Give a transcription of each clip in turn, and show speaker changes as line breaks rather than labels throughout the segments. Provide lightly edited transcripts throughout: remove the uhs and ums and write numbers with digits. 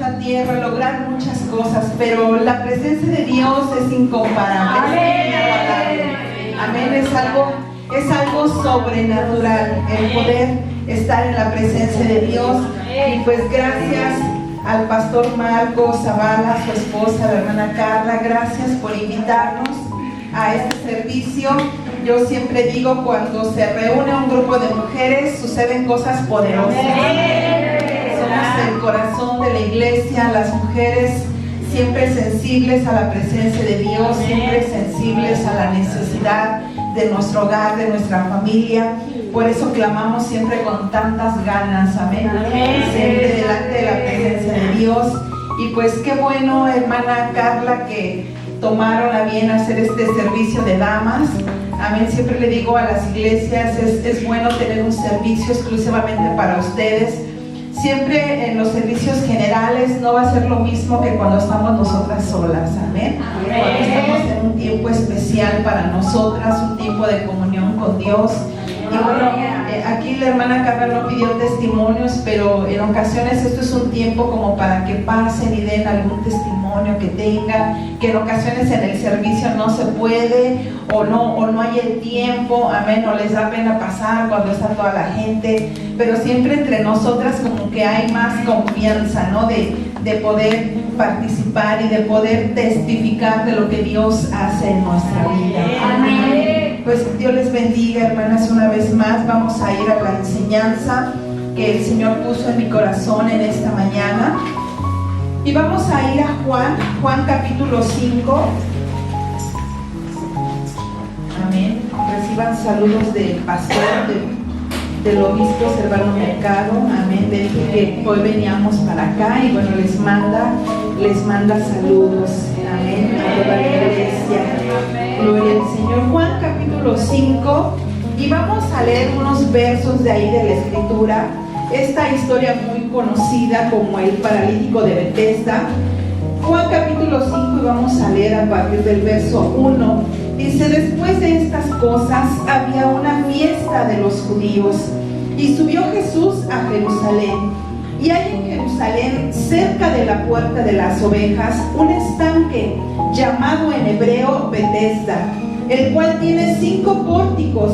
esta tierra, lograr muchas cosas, pero la presencia de Dios es incomparable, es inigualable. Amén, es algo sobrenatural el poder estar en la presencia de Dios. Y pues gracias al pastor Marcos Zavala, su esposa, la hermana Carla, gracias por invitarnos a este servicio. Yo siempre digo, cuando se reúne un grupo de mujeres, suceden cosas poderosas. Somos el corazón de la iglesia, las mujeres siempre sensibles a la presencia de Dios, siempre sensibles a la necesidad de nuestro hogar, de nuestra familia. Por eso clamamos siempre con tantas ganas, amén, siempre delante de la presencia de Dios. Y pues qué bueno, hermana Carla, que tomaron a bien hacer este servicio de damas. Amén, siempre le digo a las iglesias, es bueno tener un servicio exclusivamente para ustedes. Siempre en los servicios generales no va a ser lo mismo que cuando estamos nosotras solas, amén. Cuando estamos en un tiempo especial para nosotras, un tiempo de comunión con Dios. Y bueno, aquí la hermana Carla no pidió testimonios, pero en ocasiones esto es un tiempo como para que pasen y den algún testimonio que tengan, que en ocasiones en el servicio no se puede o no hay el tiempo, amén, o les da pena pasar cuando está toda la gente, pero siempre entre nosotras como que hay más confianza, ¿no? De poder participar y de poder testificar de lo que Dios hace en nuestra vida. Amén. Pues Dios les bendiga, hermanas, una vez más. Vamos a ir a la enseñanza que el Señor puso en mi corazón en esta mañana. Y vamos a ir a Juan capítulo 5. Amén. Reciban saludos del pastor, del obispo Servano Mercado. Amén. Le dije que hoy veníamos para acá y bueno, les manda saludos. Amén. A toda la iglesia. Gloria al Señor. Juan capítulo 5. Y vamos a leer unos versos de ahí de la escritura. Esta historia muy conocida como el paralítico de Betesda. Juan capítulo 5 y vamos a leer a partir del verso 1. Dice: después de estas cosas había una fiesta de los judíos y subió Jesús a Jerusalén. Y hay en Jerusalén, cerca de la puerta de las ovejas, un estanque llamado en hebreo Betesda, el cual tiene 5 pórticos,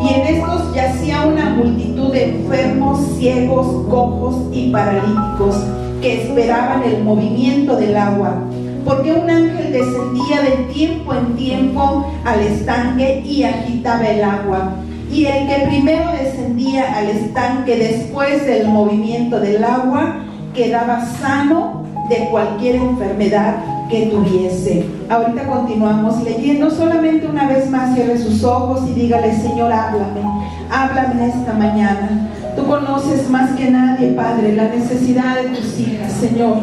y en estos yacía una multitud de enfermos, ciegos, cojos y paralíticos, que esperaban el movimiento del agua, porque un ángel descendía de tiempo en tiempo al estanque y agitaba el agua. Y el que primero descendía al estanque después del movimiento del agua quedaba sano de cualquier enfermedad que tuviese. Ahorita continuamos leyendo. Solamente una vez más cierre sus ojos y dígale: Señor, háblame en esta mañana. Tú conoces más que nadie, Padre, la necesidad de tus hijas, Señor,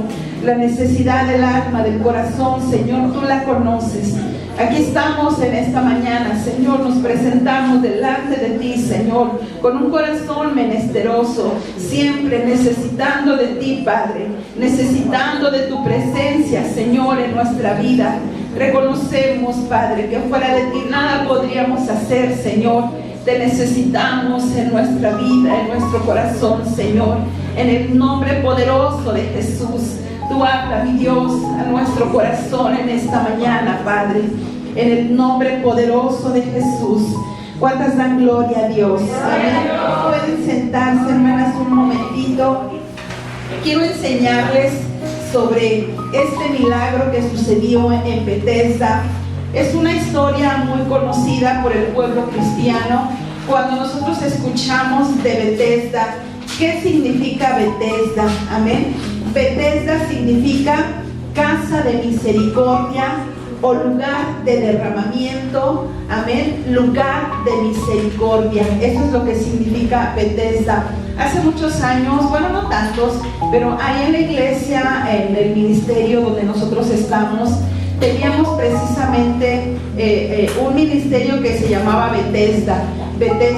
la necesidad del alma, del corazón, Señor, tú la conoces. Aquí estamos en esta mañana, Señor, nos presentamos delante de ti, Señor, con un corazón menesteroso, siempre necesitando de ti, Padre, necesitando de tu presencia, Señor, en nuestra vida. Reconocemos, Padre, que fuera de ti nada podríamos hacer, Señor. Te necesitamos en nuestra vida, en nuestro corazón, Señor, en el nombre poderoso de Jesús. Tú habla, mi Dios, a nuestro corazón en esta mañana, Padre, en el nombre poderoso de Jesús. ¿Cuántas dan gloria a Dios? Amén. Pueden sentarse, hermanas, un momentito. Quiero enseñarles sobre este milagro que sucedió en Betesda. Es una historia muy conocida por el pueblo cristiano. Cuando nosotros escuchamos de Betesda, ¿qué significa Betesda? Amén. Betesda significa casa de misericordia o lugar de derramamiento. Amén. Lugar de misericordia. Eso es lo que significa Betesda. Hace muchos años, bueno, no tantos, pero ahí en la iglesia, en el ministerio donde nosotros estamos, teníamos precisamente un ministerio que se llamaba Betesda,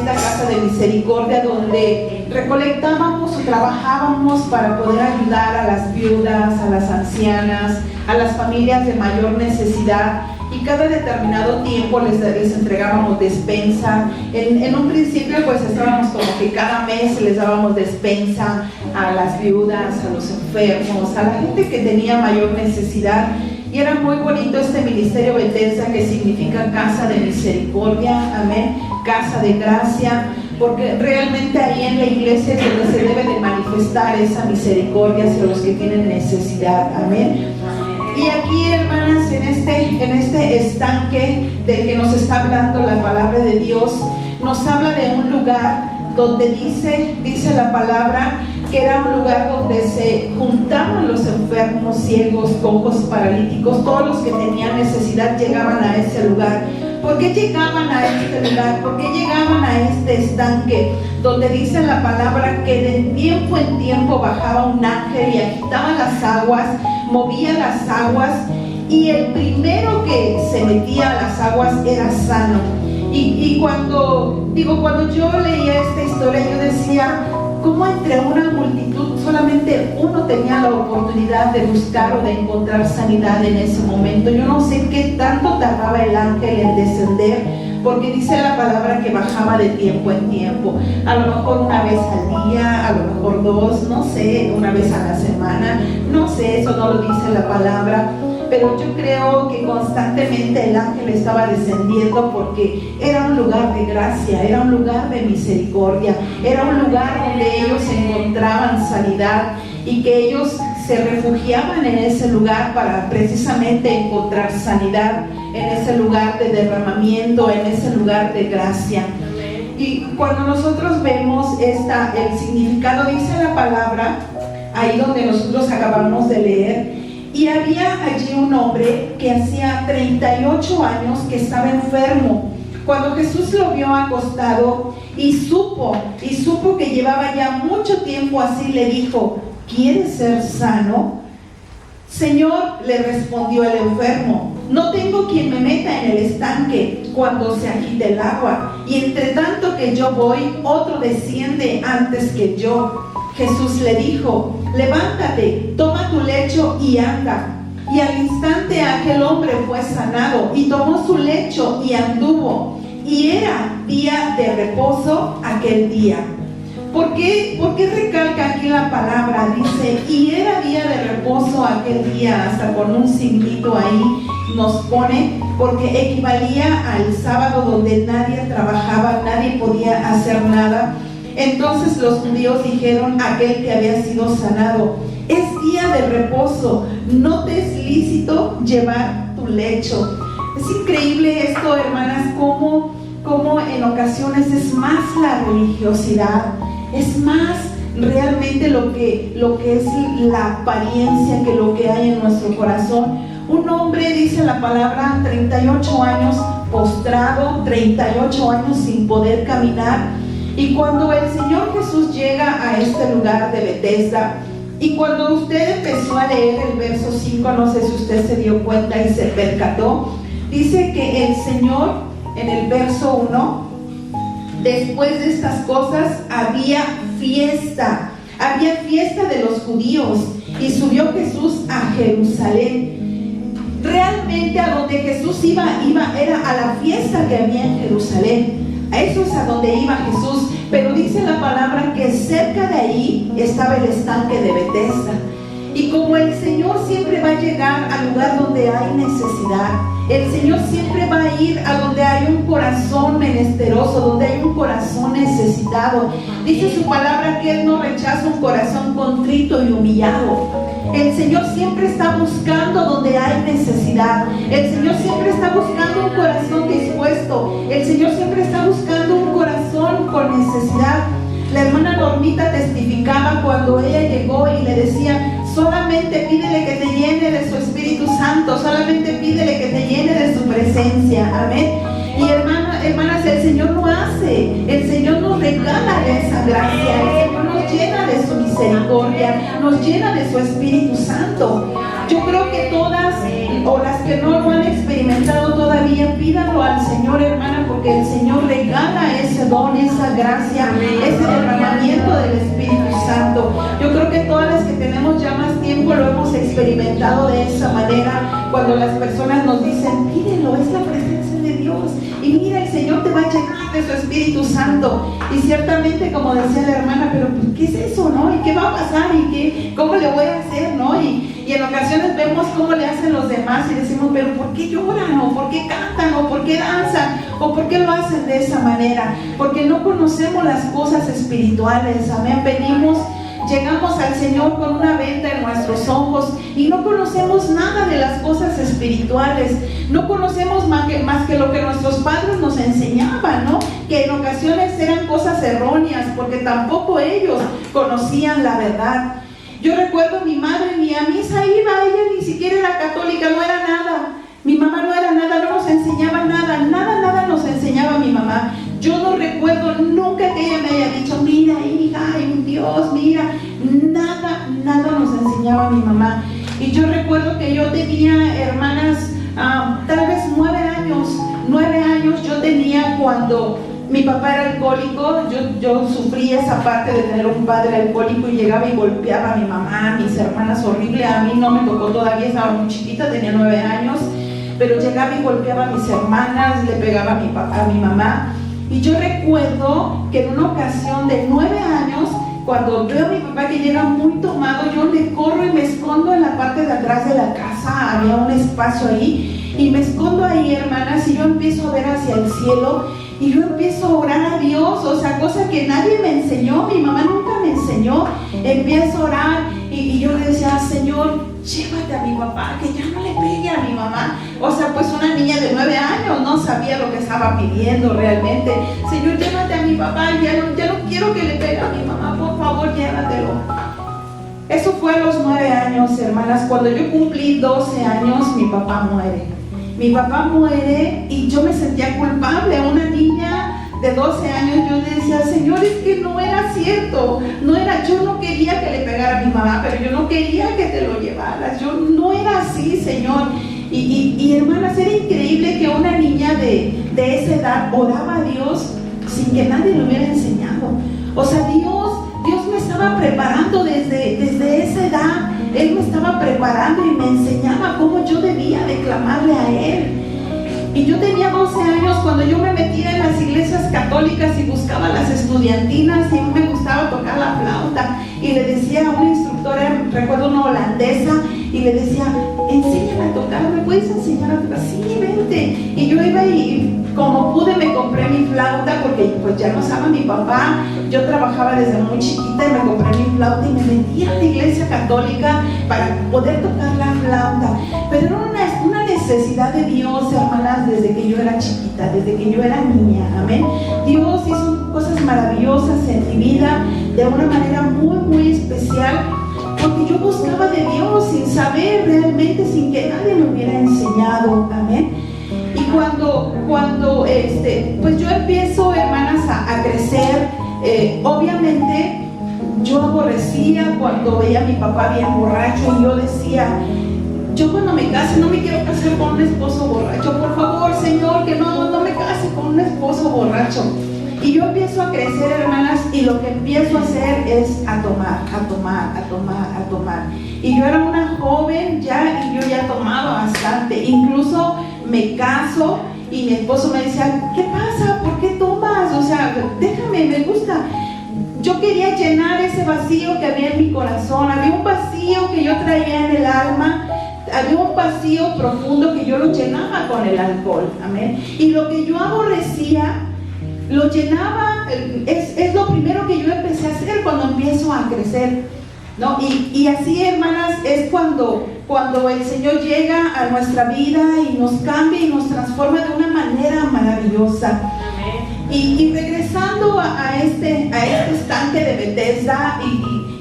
Casa de Misericordia, donde recolectábamos o trabajábamos para poder ayudar a las viudas, a las ancianas, a las familias de mayor necesidad. y cada determinado tiempo les entregábamos despensa. En un principio pues estábamos como que cada mes les dábamos despensa a las viudas, a los enfermos, a la gente que tenía mayor necesidad. Y era muy bonito este ministerio Bethesda, que significa casa de misericordia, amén, casa de gracia, porque realmente ahí en la iglesia es donde se debe de manifestar esa misericordia hacia los que tienen necesidad, amén. Y aquí, hermanas, en este estanque del que nos está hablando la palabra de Dios, nos habla de un lugar donde dice la palabra que era un lugar donde se juntaban los enfermos, ciegos, cojos, paralíticos, todos los que tenían necesidad llegaban a ese lugar. ¿Por qué llegaban a este lugar? ¿Por qué llegaban a este estanque? Donde dice la palabra que de tiempo en tiempo bajaba un ángel y agitaba las aguas, movía las aguas, y el primero que se metía a las aguas era sano. Y cuando yo leía esta historia, yo decía, ¿cómo entre una multitud solamente uno tenía la oportunidad de buscar o de encontrar sanidad en ese momento? Yo no sé qué tanto tardaba el ángel en descender, porque dice la palabra que bajaba de tiempo en tiempo. A lo mejor una vez al día, a lo mejor dos, no sé, una vez a la semana, no sé, eso no lo dice la palabra. Pero yo creo que constantemente el ángel estaba descendiendo, porque era un lugar de gracia, era un lugar de misericordia, era un lugar donde ellos encontraban sanidad y que ellos se refugiaban en ese lugar para precisamente encontrar sanidad, en ese lugar de derramamiento, en ese lugar de gracia. Y cuando nosotros vemos el significado, dice la palabra, ahí donde nosotros acabamos de leer, y había allí un hombre que hacía 38 años que estaba enfermo. Cuando Jesús lo vio acostado y supo que llevaba ya mucho tiempo así, le dijo, ¿quieres ser sano? Señor, le respondió el enfermo, no tengo quien me meta en el estanque cuando se agite el agua, y entre tanto que yo voy, otro desciende antes que yo. Jesús le dijo, levántate, toma tu lecho y anda. Y al instante aquel hombre fue sanado y tomó su lecho y anduvo. Y era día de reposo aquel día. ¿Por qué recalca aquí la palabra? Dice, y era día de reposo aquel día, hasta con un signito ahí nos pone, porque equivalía al sábado donde nadie trabajaba, nadie podía hacer nada. Entonces los judíos dijeron a aquel que había sido sanado, es día de reposo, no te es lícito llevar tu lecho. Es increíble esto, hermanas, cómo en ocasiones es más la religiosidad, es más realmente lo que es la apariencia que lo que hay en nuestro corazón. Un hombre, dice la palabra, 38 años postrado, 38 años sin poder caminar. Y cuando el Señor Jesús llega a este lugar de Bethesda, y cuando usted empezó a leer el verso 5, no sé si usted se dio cuenta y se percató, dice que el Señor, en el verso 1, después de estas cosas había fiesta de los judíos, y subió Jesús a Jerusalén. Realmente a donde Jesús iba era a la fiesta que había en Jerusalén. A eso es a donde iba Jesús, pero dice la palabra que cerca de ahí estaba el estanque de Bethesda. Y como el Señor siempre va a llegar al lugar donde hay necesidad, el Señor siempre va a ir a donde hay un corazón menesteroso, donde hay un corazón necesitado. Dice su palabra que Él no rechaza un corazón contrito y humillado. El Señor siempre está buscando donde hay necesidad. El Señor siempre está buscando un corazón dispuesto. El Señor siempre está buscando un corazón con necesidad. La hermana Normita testificaba cuando ella llegó y le decía, solamente pídele que te llene de su Espíritu Santo, solamente pídele que te llene de su presencia, amén. Y hermanas, el Señor lo hace, el Señor nos regala esa gracia, el Señor nos llena de su misericordia, nos llena de su Espíritu Santo. Yo creo que todas, o las que no lo han experimentado todavía, pídanlo al Señor, hermana, porque el Señor regala ese don, esa gracia, ese derramamiento del Espíritu Santo. Yo creo que todas las que tenemos ya más tiempo lo hemos experimentado de esa manera, cuando las personas nos dicen, mírenlo, es la presencia de Dios, y mira, el Señor te va a llenar de su Espíritu Santo. Y ciertamente, como decía la hermana, pero pues, ¿qué es eso, no? ¿Y qué va a pasar? ¿Y cómo le voy a hacer, no? Y en ocasiones vemos cómo le hacen los demás y decimos, pero ¿por qué lloran? ¿O por qué cantan? ¿O por qué danzan? ¿O por qué lo hacen de esa manera? Porque no conocemos las cosas espirituales. Amén. Llegamos al Señor con una venda en nuestros ojos y no conocemos nada de las cosas espirituales. No conocemos más que lo que nuestros padres nos enseñaban, ¿no? Que en ocasiones eran cosas erróneas, porque tampoco ellos conocían la verdad. Yo recuerdo a mi madre, ni a misa iba, ella ni siquiera era católica, no era nada. Mi mamá no era nada, no nos enseñaba nada, nada nos enseñaba mi mamá. Yo no recuerdo nunca que ella me haya dicho, mira hija, hay un Dios, mira, nada nos enseñaba mi mamá. Y yo recuerdo que yo tenía hermanas, tal vez 9 años yo tenía cuando mi papá era alcohólico. Yo sufrí esa parte de tener un padre alcohólico y llegaba y golpeaba a mi mamá, a mis hermanas, horrible. A mí no me tocó todavía, estaba muy chiquita, tenía 9 años, pero llegaba y golpeaba a mis hermanas, le pegaba a mi papá, a mi mamá. Y yo recuerdo que en una ocasión de 9 años, cuando veo a mi papá que llega muy tomado, yo le corro y me escondo en la parte de atrás de la casa. Había un espacio ahí y me escondo ahí, hermanas, y yo empiezo a ver hacia el cielo y yo empiezo a orar a Dios, o sea, cosa que nadie me enseñó, mi mamá nunca me enseñó. Empiezo a orar y yo le decía, Señor, llévate a mi papá, que ya no le pegue a mi mamá. O sea, pues una niña de 9 años no sabía lo que estaba pidiendo realmente. Señor, llévate a mi papá, ya no quiero que le pegue a mi mamá, por favor, llévatelo. Eso fue a los 9 años, hermanas. Cuando yo cumplí 12 años, mi papá muere. Mi papá muere y yo me sentía culpable. A una niña de 12 años yo le decía, Señor, es que no era cierto, yo no quería que le pegara a mi mamá, pero yo no quería que te lo llevaras, yo no era así, Señor. Y hermanas, era increíble que una niña de esa edad oraba a Dios sin que nadie lo hubiera enseñado. O sea, Dios me estaba preparando desde esa edad. Él me estaba preparando y me enseñaba cómo yo debía de clamarle a Él. Y yo tenía 12 años cuando yo me metía en las iglesias católicas y buscaba las estudiantinas y me gustaba tocar la flauta. Y le decía a una instructora, recuerdo una holandesa, y le decía, enséñame a tocar, ¿me puedes enseñar a tocar? Sí, vente. Y yo iba y como pude me compré mi flauta porque pues ya no estaba mi papá. Yo trabajaba desde muy chiquita y me compré mi flauta y me metí a la iglesia católica para poder tocar la flauta. Pero era una necesidad de Dios, hermanas, desde que yo era chiquita, desde que yo era niña, amén. Dios hizo cosas maravillosas en mi vida de una manera muy especial, porque yo buscaba de Dios sin saber realmente, sin que nadie me hubiera enseñado, amén. Y cuando pues yo empiezo, hermanas, a crecer, obviamente yo aborrecía cuando veía a mi papá bien borracho y yo decía, yo cuando me case no me quiero casar con un esposo borracho, por favor, Señor, que no me case con un esposo borracho. Y yo empiezo a crecer, hermanas, y lo que empiezo a hacer es a tomar. Y yo era una joven ya, y yo ya tomaba bastante. Incluso me caso y mi esposo me decía, ¿qué pasa? ¿Por qué tomas? O sea, déjame, me gusta. Yo quería llenar ese vacío que había en mi corazón. Había un vacío que yo traía en el alma. Había un vacío profundo que yo lo llenaba con el alcohol, amén. Y lo que yo aborrecía, lo llenaba, es lo primero que yo empecé a hacer cuando empiezo a crecer, ¿no? Y así, hermanas, es cuando el Señor llega a nuestra vida y nos cambia y nos transforma de una manera maravillosa. Y regresando a este estanque de Bethesda,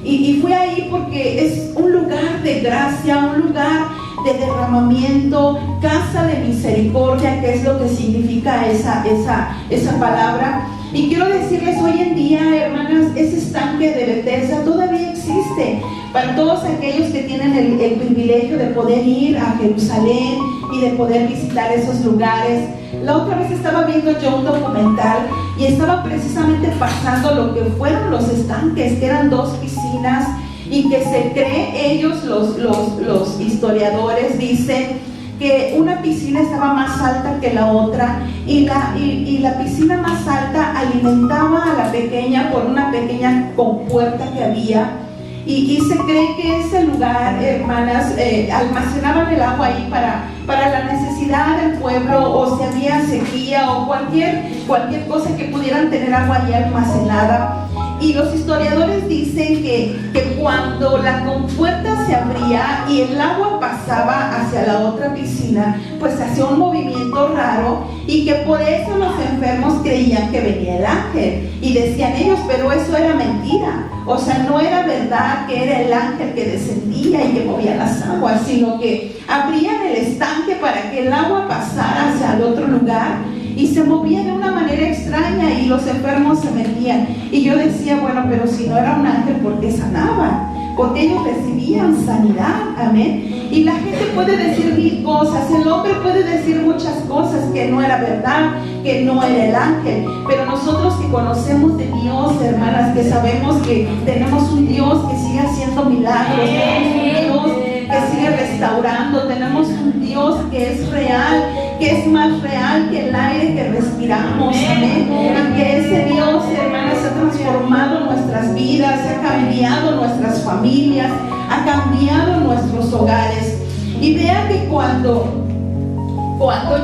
y fui ahí porque es un lugar de gracia, un lugar de derramamiento, casa de misericordia, que es lo que significa esa palabra. Y quiero decirles, hoy en día, hermanas, ese estanque de Bethesda todavía existe para todos aquellos que tienen el privilegio de poder ir a Jerusalén y de poder visitar esos lugares. La otra vez estaba viendo yo un documental y estaba precisamente pasando lo que fueron los estanques, que eran 2 piscinas, y que se cree, ellos los historiadores dicen que una piscina estaba más alta que la otra y la piscina más alta alimentaba a la pequeña por una pequeña compuerta que había. Y se cree que ese lugar, hermanas, almacenaban el agua ahí para la necesidad del pueblo, o si había sequía o cualquier cosa que pudieran tener agua ahí almacenada. Y los historiadores dicen que cuando la compuerta se abría y el agua pasaba hacia la otra piscina, pues hacía un movimiento raro, y que por eso los enfermos creían que venía el ángel. Y decían ellos, pero eso era mentira. O sea, no era verdad que era el ángel que descendía y que movía las aguas, sino que abrían el estanque para que el agua pasara hacia el otro lugar, y se movía de una manera extraña y los enfermos se metían. Y yo decía, bueno, pero si no era un ángel, ¿por qué sanaban? Porque ellos recibían sanidad, amén. Y la gente puede decir mil cosas, el hombre puede decir muchas cosas que no era verdad, que no era el ángel, pero nosotros que conocemos de Dios, hermanas, que sabemos que tenemos un Dios que sigue haciendo milagros, tenemos un Dios que sigue restaurando, tenemos un Dios que es real, que es más real que el aire que respiramos, amén. Y que ese Dios, hermanas, ha transformado nuestras vidas, ha cambiado nuestras familias, ha cambiado nuestros hogares. Y vean que cuando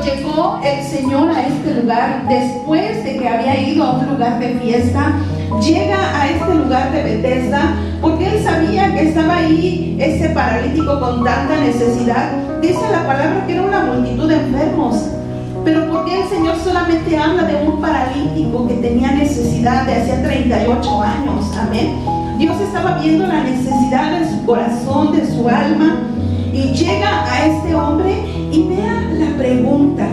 llegó el Señor a este lugar, después de que había ido a un lugar de fiesta, llega a este lugar de Betesda, porque él sabía que estaba ahí ese paralítico con tanta necesidad. Dice la palabra que era una multitud de enfermos, pero porque el Señor solamente habla de un paralítico que tenía necesidad de hacía 38 años, amén. Dios estaba viendo la necesidad de su corazón, de su alma, y llega a este hombre y vea la pregunta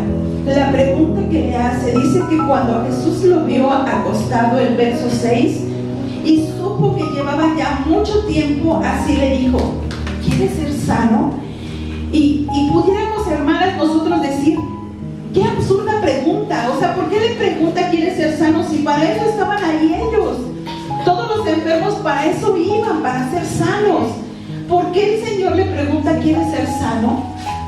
que le hace. Dice que cuando Jesús lo vio acostado, el verso 6, y supo que llevaba ya mucho tiempo así, le dijo, ¿quieres ser sano? Y pudiéramos, hermanas, nosotros decir, qué absurda pregunta. O sea, ¿por qué le pregunta ¿quieres ser sano? Si para eso estaban ahí ellos. Todos los enfermos para eso iban, para ser sanos. ¿Por qué el Señor le pregunta ¿quieres ser sano?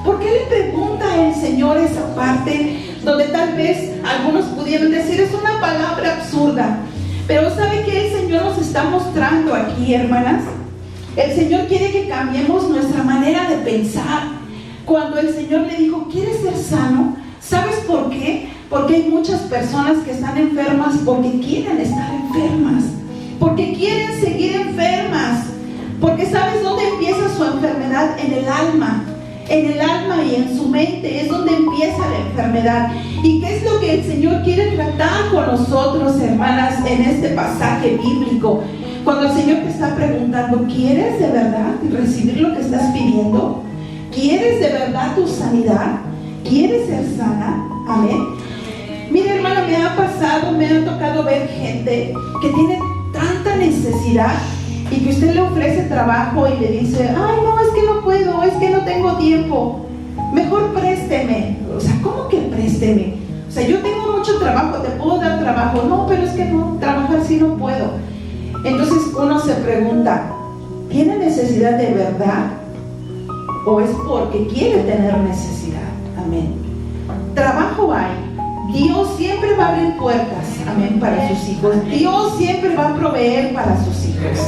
¿Por qué le pregunta el Señor esa parte donde tal vez algunos pudieran decir es una palabra absurda? Pero ¿sabe qué el Señor nos está mostrando aquí, hermanas? El Señor quiere que cambiemos nuestra manera de pensar. Cuando el Señor le dijo ¿quieres ser sano? ¿Sabes por qué? Porque hay muchas personas que están enfermas porque quieren estar enfermas, porque quieren seguir enfermas, porque ¿sabes dónde empieza su enfermedad? En el alma y en su mente es donde empieza la enfermedad. ¿Y qué es lo que el Señor quiere tratar con nosotros, hermanas, en este pasaje bíblico? Cuando el Señor te está preguntando, ¿quieres de verdad recibir lo que estás pidiendo? ¿Quieres de verdad tu sanidad? ¿Quieres ser sana? Amén. Mira, hermana, me ha tocado ver gente que tiene tanta necesidad y que usted le ofrece trabajo y le dice, ay, no, es que no puedo, es que no tengo tiempo, mejor présteme. O sea, ¿cómo que présteme? O sea, yo tengo mucho trabajo, te puedo dar trabajo. No, pero es que no, trabajar sí no puedo. Entonces uno se pregunta, ¿tiene necesidad de verdad? ¿O es porque quiere tener necesidad? Amén. Trabajo hay. Dios siempre va a abrir puertas, amén, para sus hijos. Dios siempre va a proveer para sus hijos.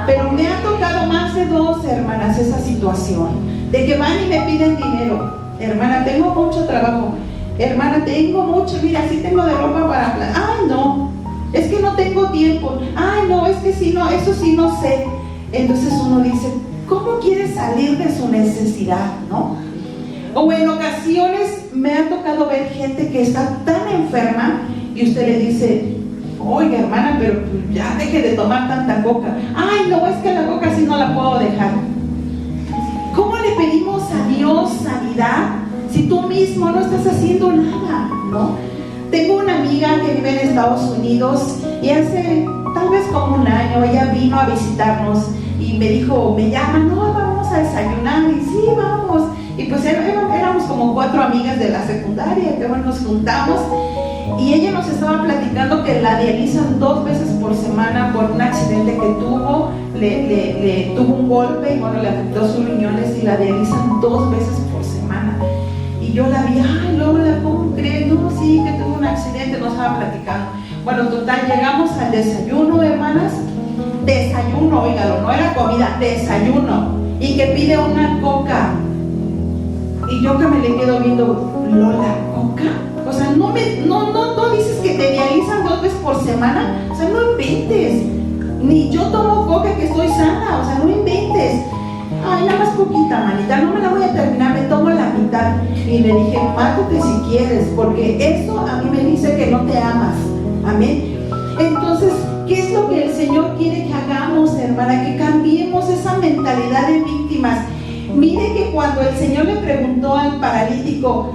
Pero me ha tocado más de dos, hermanas, esa situación de que van y me piden dinero. Hermana, tengo mucho trabajo. Hermana, tengo mucho, mira, sí tengo de ropa para... Ay, no, es que no tengo tiempo. Ay, no, es que sí, no, eso sí no sé. Entonces uno dice, ¿cómo quiere salir de su necesidad, no? O en ocasiones me ha tocado ver gente que está tan enferma y usted le dice, oiga, hermana, pero ya deje de tomar tanta coca. Ay, no, es que la coca sí no la puedo dejar. ¿Cómo le pedimos a Dios sanidad si tú mismo no estás haciendo nada, no? Tengo una amiga que vive en Estados Unidos y hace tal vez como un año ella vino a visitarnos y me dijo, me llaman, no, vamos a desayunar. Y sí, vamos. Y pues éramos como 4 amigas de la secundaria que bueno, nos juntamos y ella nos estaba platicando que la dializan 2 veces por semana por un accidente que tuvo, le tuvo un golpe y bueno, le afectó sus riñones y la dializan 2 veces por semana. y yo la vi, ay Lola, ¿cómo crees? No, sí, que tuve un accidente, nos estaba platicando. Bueno, total, llegamos al desayuno, hermanas. Desayuno, óigalo, no era comida, desayuno. Y que pide una coca. Y yo que me le quedo viendo, Lola, ¿coca? O sea, no dices que te dializan 2 veces por semana. O sea, no inventes. Ni yo tomo coca que estoy sana. O sea, no inventes. Ay, nada más poquita, manita, no me la voy a terminar, me tomo la mitad. Y le dije, mátate si quieres, porque eso a mí me dice que no te amas. Amén. Entonces, ¿qué es lo que el Señor quiere que hagamos, hermana? Que cambiemos esa mentalidad de víctimas. Mire que cuando el Señor le preguntó al paralítico,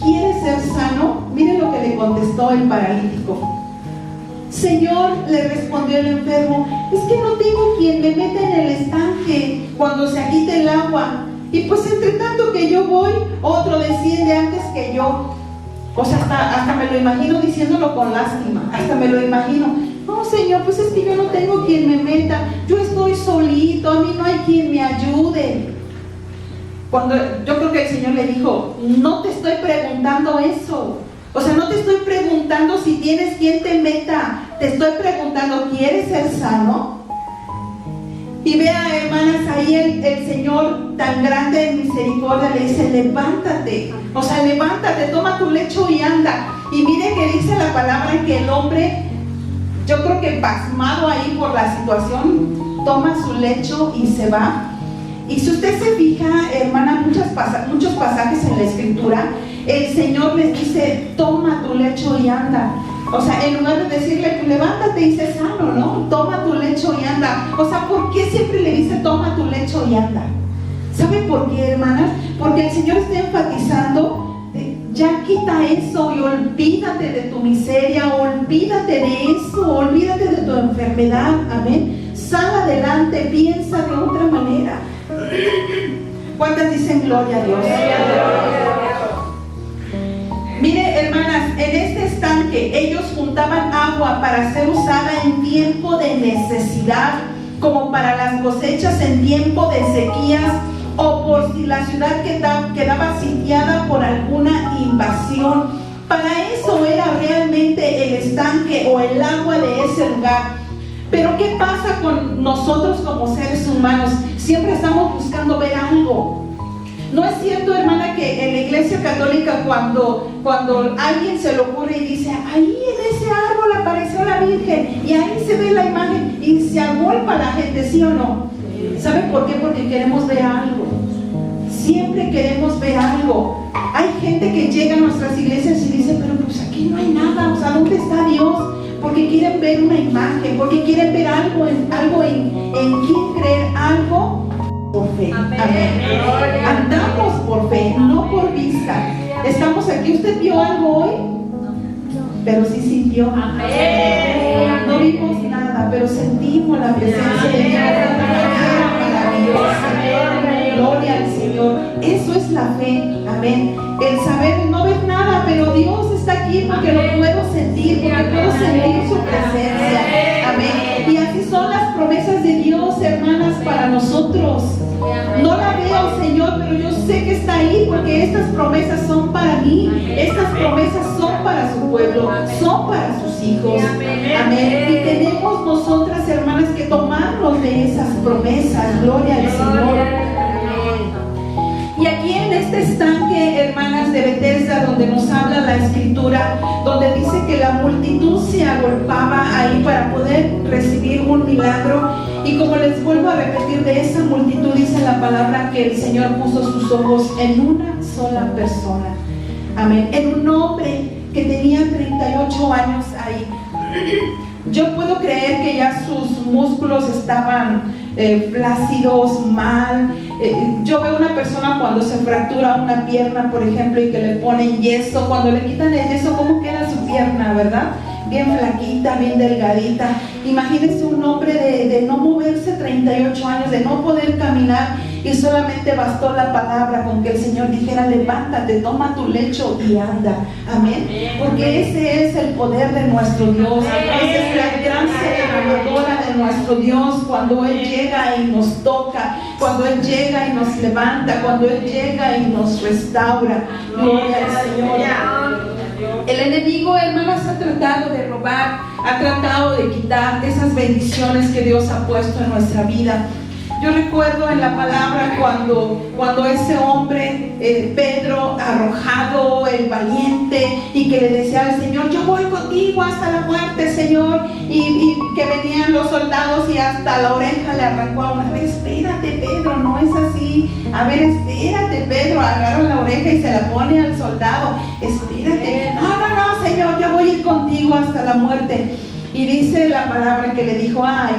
¿quieres ser sano? Mire lo que le contestó el paralítico. Señor, le respondió el enfermo, es que no tengo quien me meta en el estanque cuando se agite el agua. Y pues entre tanto que yo voy, otro desciende antes que yo. O sea, hasta me lo imagino diciéndolo con lástima, hasta me lo imagino. No, Señor, pues es que yo no tengo quien me meta, yo estoy solito, a mí no hay quien me ayude. Cuando yo creo que el Señor le dijo, no te estoy preguntando eso. O sea, no te estoy preguntando si tienes quien te meta, te estoy preguntando, ¿quieres ser sano? Y vea, hermanas, ahí el Señor tan grande en misericordia le dice, levántate, o sea, levántate, toma tu lecho y anda. Y mire que dice la palabra que el hombre, yo creo que pasmado ahí por la situación, toma su lecho y se va. Y si usted se fija, hermana, muchos pasajes en la Escritura, el Señor les dice, toma tu lecho y anda. O sea, en lugar de decirle, levántate y sé sano, ¿no? Toma tu lecho y anda. O sea, ¿por qué siempre le dice, toma tu lecho y anda? ¿Sabe por qué, hermanas? Porque el Señor está enfatizando, ya quita eso y olvídate de tu miseria, olvídate de eso, olvídate de tu enfermedad, amén. Sal adelante, piensa de otra manera. ¿Cuántas dicen gloria a Dios? Mire, hermanas, en este estanque ellos juntaban agua para ser usada en tiempo de necesidad, como para las cosechas en tiempo de sequías, o por si la ciudad quedaba sitiada por alguna invasión. Para eso era realmente el estanque o el agua de ese lugar. Pero ¿qué pasa con nosotros como seres humanos? Siempre estamos buscando ver algo. ¿No es cierto, hermana, que en la Iglesia Católica cuando alguien se le ocurre y dice, ahí en ese árbol apareció la Virgen y ahí se ve la imagen y se agolpa la gente, ¿sí o no? ¿Sabe por qué? Porque queremos ver algo. Siempre queremos ver algo. Hay gente que llega a nuestras iglesias y dice, pero pues aquí no hay nada, o sea, ¿dónde está Dios? Porque quieren ver una imagen, porque quieren ver algo en quién creer, algo por fe. Amén. Amén. Andamos por fe, no por vista. Estamos aquí, ¿usted vio algo hoy? Pero sí sintió. Amén. No vimos nada, pero sentimos la presencia de Dios. Maravillosa. Gloria al Señor. Eso es la fe. Amén. El saber no ver nada, pero Dios está aquí porque lo puedo sentir, porque puedo sentir su presencia. Amén. Y así son las promesas de Dios, hermanas, para nosotros. No la veo, Señor, pero yo sé que está ahí porque estas promesas son para mí. Estas promesas son para su pueblo, son para sus hijos. Amén. Y tenemos nosotras, hermanas, que tomarnos de esas promesas. Gloria al Señor. Y aquí en este estanque, hermanas, de Bethesda, donde nos habla la Escritura, donde dice que la multitud se agolpaba ahí para poder recibir un milagro. Y como les vuelvo a repetir, de esa multitud dice la palabra que el Señor puso sus ojos en una sola persona. Amén. En un hombre que tenía 38 años ahí. Yo puedo creer que ya sus músculos estaban flácidos, mal. Yo veo una persona cuando se fractura una pierna, por ejemplo, y que le ponen yeso. Cuando le quitan el yeso, ¿cómo queda su pierna, verdad? Bien flaquita. delgadita, bien delgadita. Imagínense un hombre de no moverse 38 años, de no poder caminar, y solamente bastó la palabra con que el Señor dijera: levántate, toma tu lecho y anda. Amén. Porque ese es el poder de nuestro Dios. Esa es la gracia derramadora de nuestro Dios, cuando Él llega y nos toca, cuando Él llega y nos levanta, cuando Él llega y nos restaura. Gloria al Señor. El enemigo, hermanas, ha tratado de robar, ha tratado de quitar esas bendiciones que Dios ha puesto en nuestra vida. Yo recuerdo en la palabra cuando ese hombre, Pedro, arrojado, el valiente, y que le decía al Señor: yo voy contigo hasta la muerte, Señor, y que venían los soldados y hasta la oreja le arrancó a una vez. Espérate, Pedro, no es así. A ver, espérate, Pedro. Agarra la oreja y se la pone al soldado. Espérate. No, Señor, yo voy a ir contigo hasta la muerte. Y dice la palabra que le dijo: ay,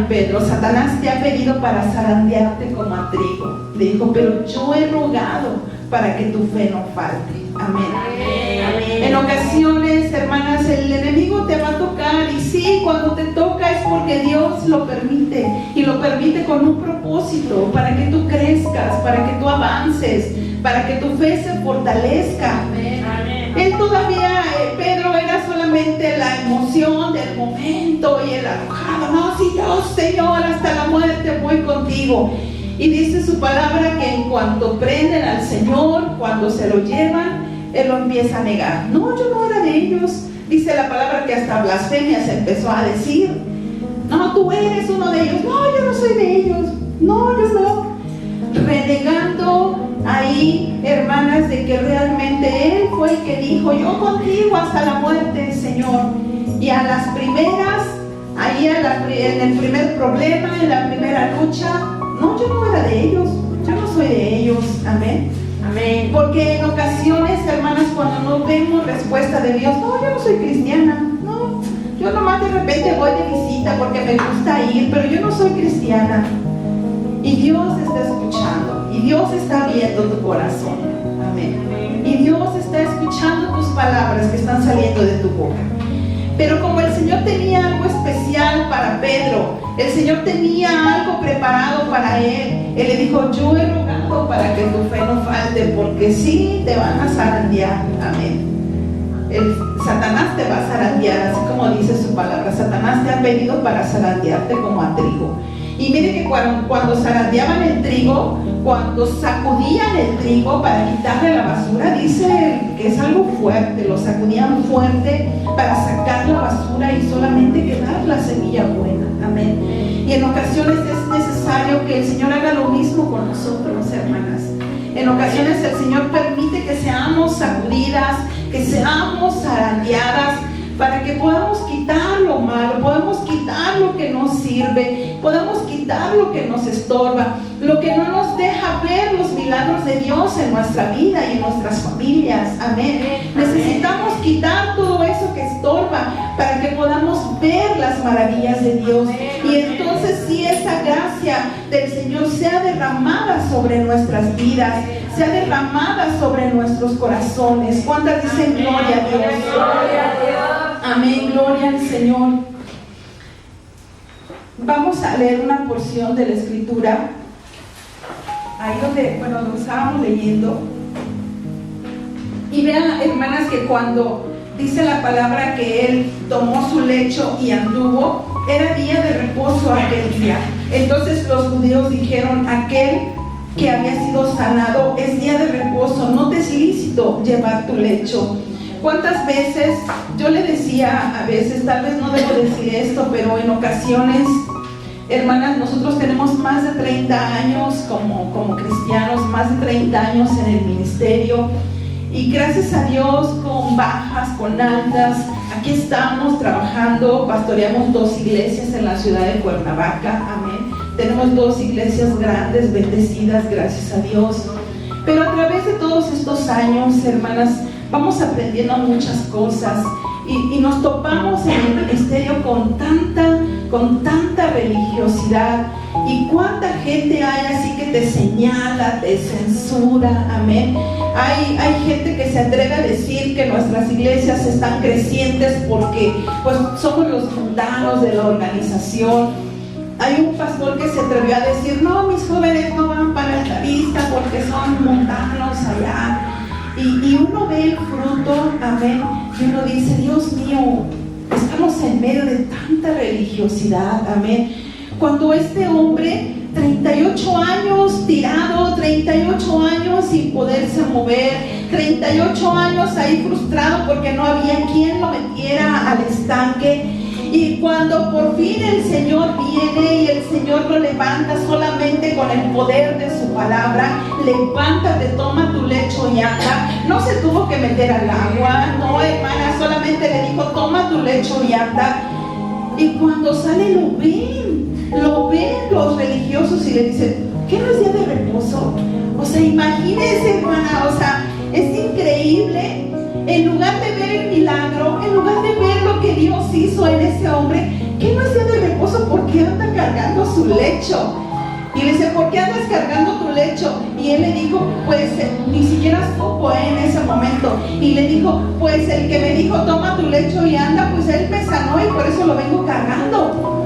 Pedro, Satanás te ha pedido para zarandearte como a trigo. Le dijo: pero yo he rogado para que tu fe no falte. Amén. Amén. En ocasiones, hermanas, el enemigo te va a tocar, y sí, cuando te toca es porque Dios lo permite, y lo permite con un propósito, para que tú crezcas, para que tú avances, para que tu fe se fortalezca. Amén. Él todavía, Pedro, era solamente la emoción del momento y el arrojado. No, sí, Dios, Señor, hasta la muerte voy contigo. Y dice su palabra que en cuanto prenden al Señor, cuando se lo llevan, Él lo empieza a negar. No, yo no era de ellos. Dice la palabra que hasta blasfemias empezó a decir. No, tú eres uno de ellos. No, yo no soy de ellos. No, yo no. Renegando ahí, hermanas, de que realmente Él fue el que dijo: yo contigo hasta la muerte, Señor. Y a las primeras, ahí en el primer problema, en la primera lucha, no, yo no era de ellos, yo no soy de ellos. Amén. Amén. Porque en ocasiones, hermanas, cuando no vemos respuesta de Dios: no, yo no soy cristiana, no, yo nomás de repente voy de visita porque me gusta ir, pero yo no soy cristiana. Y Dios está escuchando, y Dios está viendo tu corazón. Amén. Y Dios está escuchando tus palabras que están saliendo de tu boca. Pero como el Señor tenía algo especial para Pedro, el Señor tenía algo preparado para él, Él le dijo: yo he rogado para que tu fe no falte, porque sí te van a zarandear. Amén. Satanás te va a zarandear, así como dice su palabra. Satanás te ha pedido para zarandearte como a trigo. Y mire que cuando zarandeaban el trigo, cuando sacudían el trigo para quitarle la basura, dice que es algo fuerte, lo sacudían fuerte para sacar la basura y solamente quedar la semilla buena. Amén. Y en ocasiones es necesario que el Señor haga lo mismo con nosotros, hermanas. En ocasiones el Señor permite que seamos sacudidas, que seamos zarandeadas, para que podamos quitar lo malo, podamos quitar lo que nos sirve, podamos quitar lo que nos estorba, lo que no nos deja ver los milagros de Dios en nuestra vida y en nuestras familias. Amén. Necesitamos quitar todo eso que estorba para que podamos ver las maravillas de Dios. Y entonces sí, esa gracia del Señor sea derramada sobre nuestras vidas, sea derramada sobre nuestros corazones. ¿Cuántas dicen gloria a Dios? Gloria a Dios. Amén, gloria al Señor. Vamos a leer una porción de la Escritura, ahí donde, lo estábamos leyendo. Y vean, hermanas, que cuando dice la palabra que Él tomó su lecho y anduvo, era día de reposo aquel día. Entonces los judíos dijeron: aquel que había sido sanado es día de reposo, no te es lícito llevar tu lecho. ¿Cuántas veces yo le decía, a veces, tal vez no debo decir esto, pero en ocasiones, hermanas, nosotros tenemos más de 30 años como cristianos, más de 30 años en el ministerio, y gracias a Dios, con bajas, con altas, aquí estamos trabajando. Pastoreamos 2 iglesias en la ciudad de Cuernavaca. Amén. Tenemos 2 iglesias grandes, bendecidas, gracias a Dios. Pero a través de todos estos años, hermanas, vamos aprendiendo muchas cosas, y nos topamos en el ministerio con con tanta religiosidad. Y cuánta gente hay así que te señala, te censura, amén. Hay gente que se atreve a decir que nuestras iglesias están crecientes porque pues somos los mundanos de la organización. Hay un pastor que se atrevió a decir, no, mis jóvenes no van para Altavista porque son mundanos allá. Y uno ve el fruto, amén, y uno dice, Dios mío, estamos en medio de tanta religiosidad, amén. Cuando este hombre, 38 años tirado, 38 años sin poderse mover, 38 años ahí frustrado porque no había quien lo metiera al estanque. Y cuando por fin el Señor viene y el Señor lo levanta solamente con el poder de su palabra, levántate, toma tu lecho y anda. No se tuvo que meter al agua, no, hermana, solamente le dijo, toma tu lecho y anda. Y cuando sale lo ven los religiosos y le dicen, ¿qué no es día de reposo? O sea, imagínense, hermana, o sea, es increíble. En lugar de ver el milagro, en lugar de ver lo que Dios hizo en ese hombre, ¿qué no es día de reposo? ¿Por qué anda cargando su lecho? Y le dice, ¿por qué andas cargando tu lecho? Y él le dijo, pues ni siquiera supo en ese momento. Y le dijo, pues el que me dijo, toma tu lecho y anda, pues él me sanó y por eso lo vengo cargando.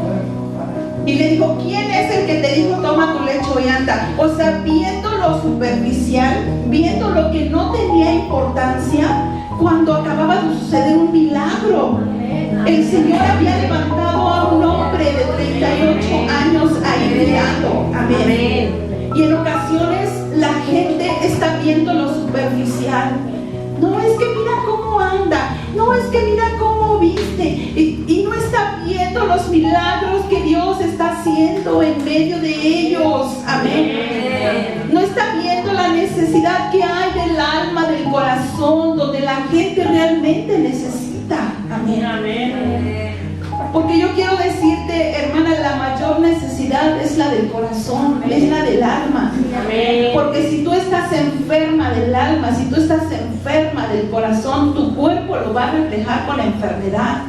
Y le dijo, ¿quién es el que te dijo, toma tu lecho y anda? O sea, viendo lo superficial, viendo lo que no tenía importancia, cuando acababa de suceder un milagro. El Señor había levantado a un hombre de 38 años ahí mirando. Amén. Y en ocasiones la gente está viendo lo superficial. No, es que mira cómo anda. No, es que mira cómo viste. Y no está viendo los milagros que Dios está haciendo en medio de ellos. Amén. No está viendo la necesidad que hay del alma, del corazón, donde la gente realmente necesita. Amén. Amén. Porque yo quiero decirte, hermana, la mayor necesidad es la del corazón, es la del alma. Amén. Porque si tú estás enferma del alma, si tú estás enferma del corazón, tu cuerpo lo va a reflejar con la enfermedad.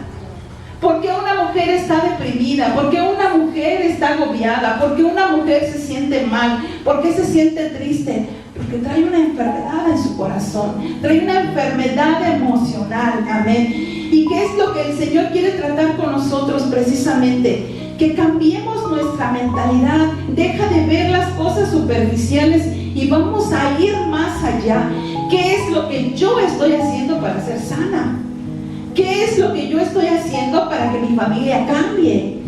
Porque una mujer está deprimida, porque una mujer está agobiada, porque una mujer se siente mal, porque se siente triste, porque trae una enfermedad en su corazón, trae una enfermedad emocional. Amén. ¿Y qué es lo que el Señor quiere tratar con nosotros precisamente? Que cambiemos nuestra mentalidad, deja de ver las cosas superficiales y vamos a ir más allá. ¿Qué es lo que yo estoy haciendo para ser sana? ¿Qué es lo que yo estoy haciendo para que mi familia cambie?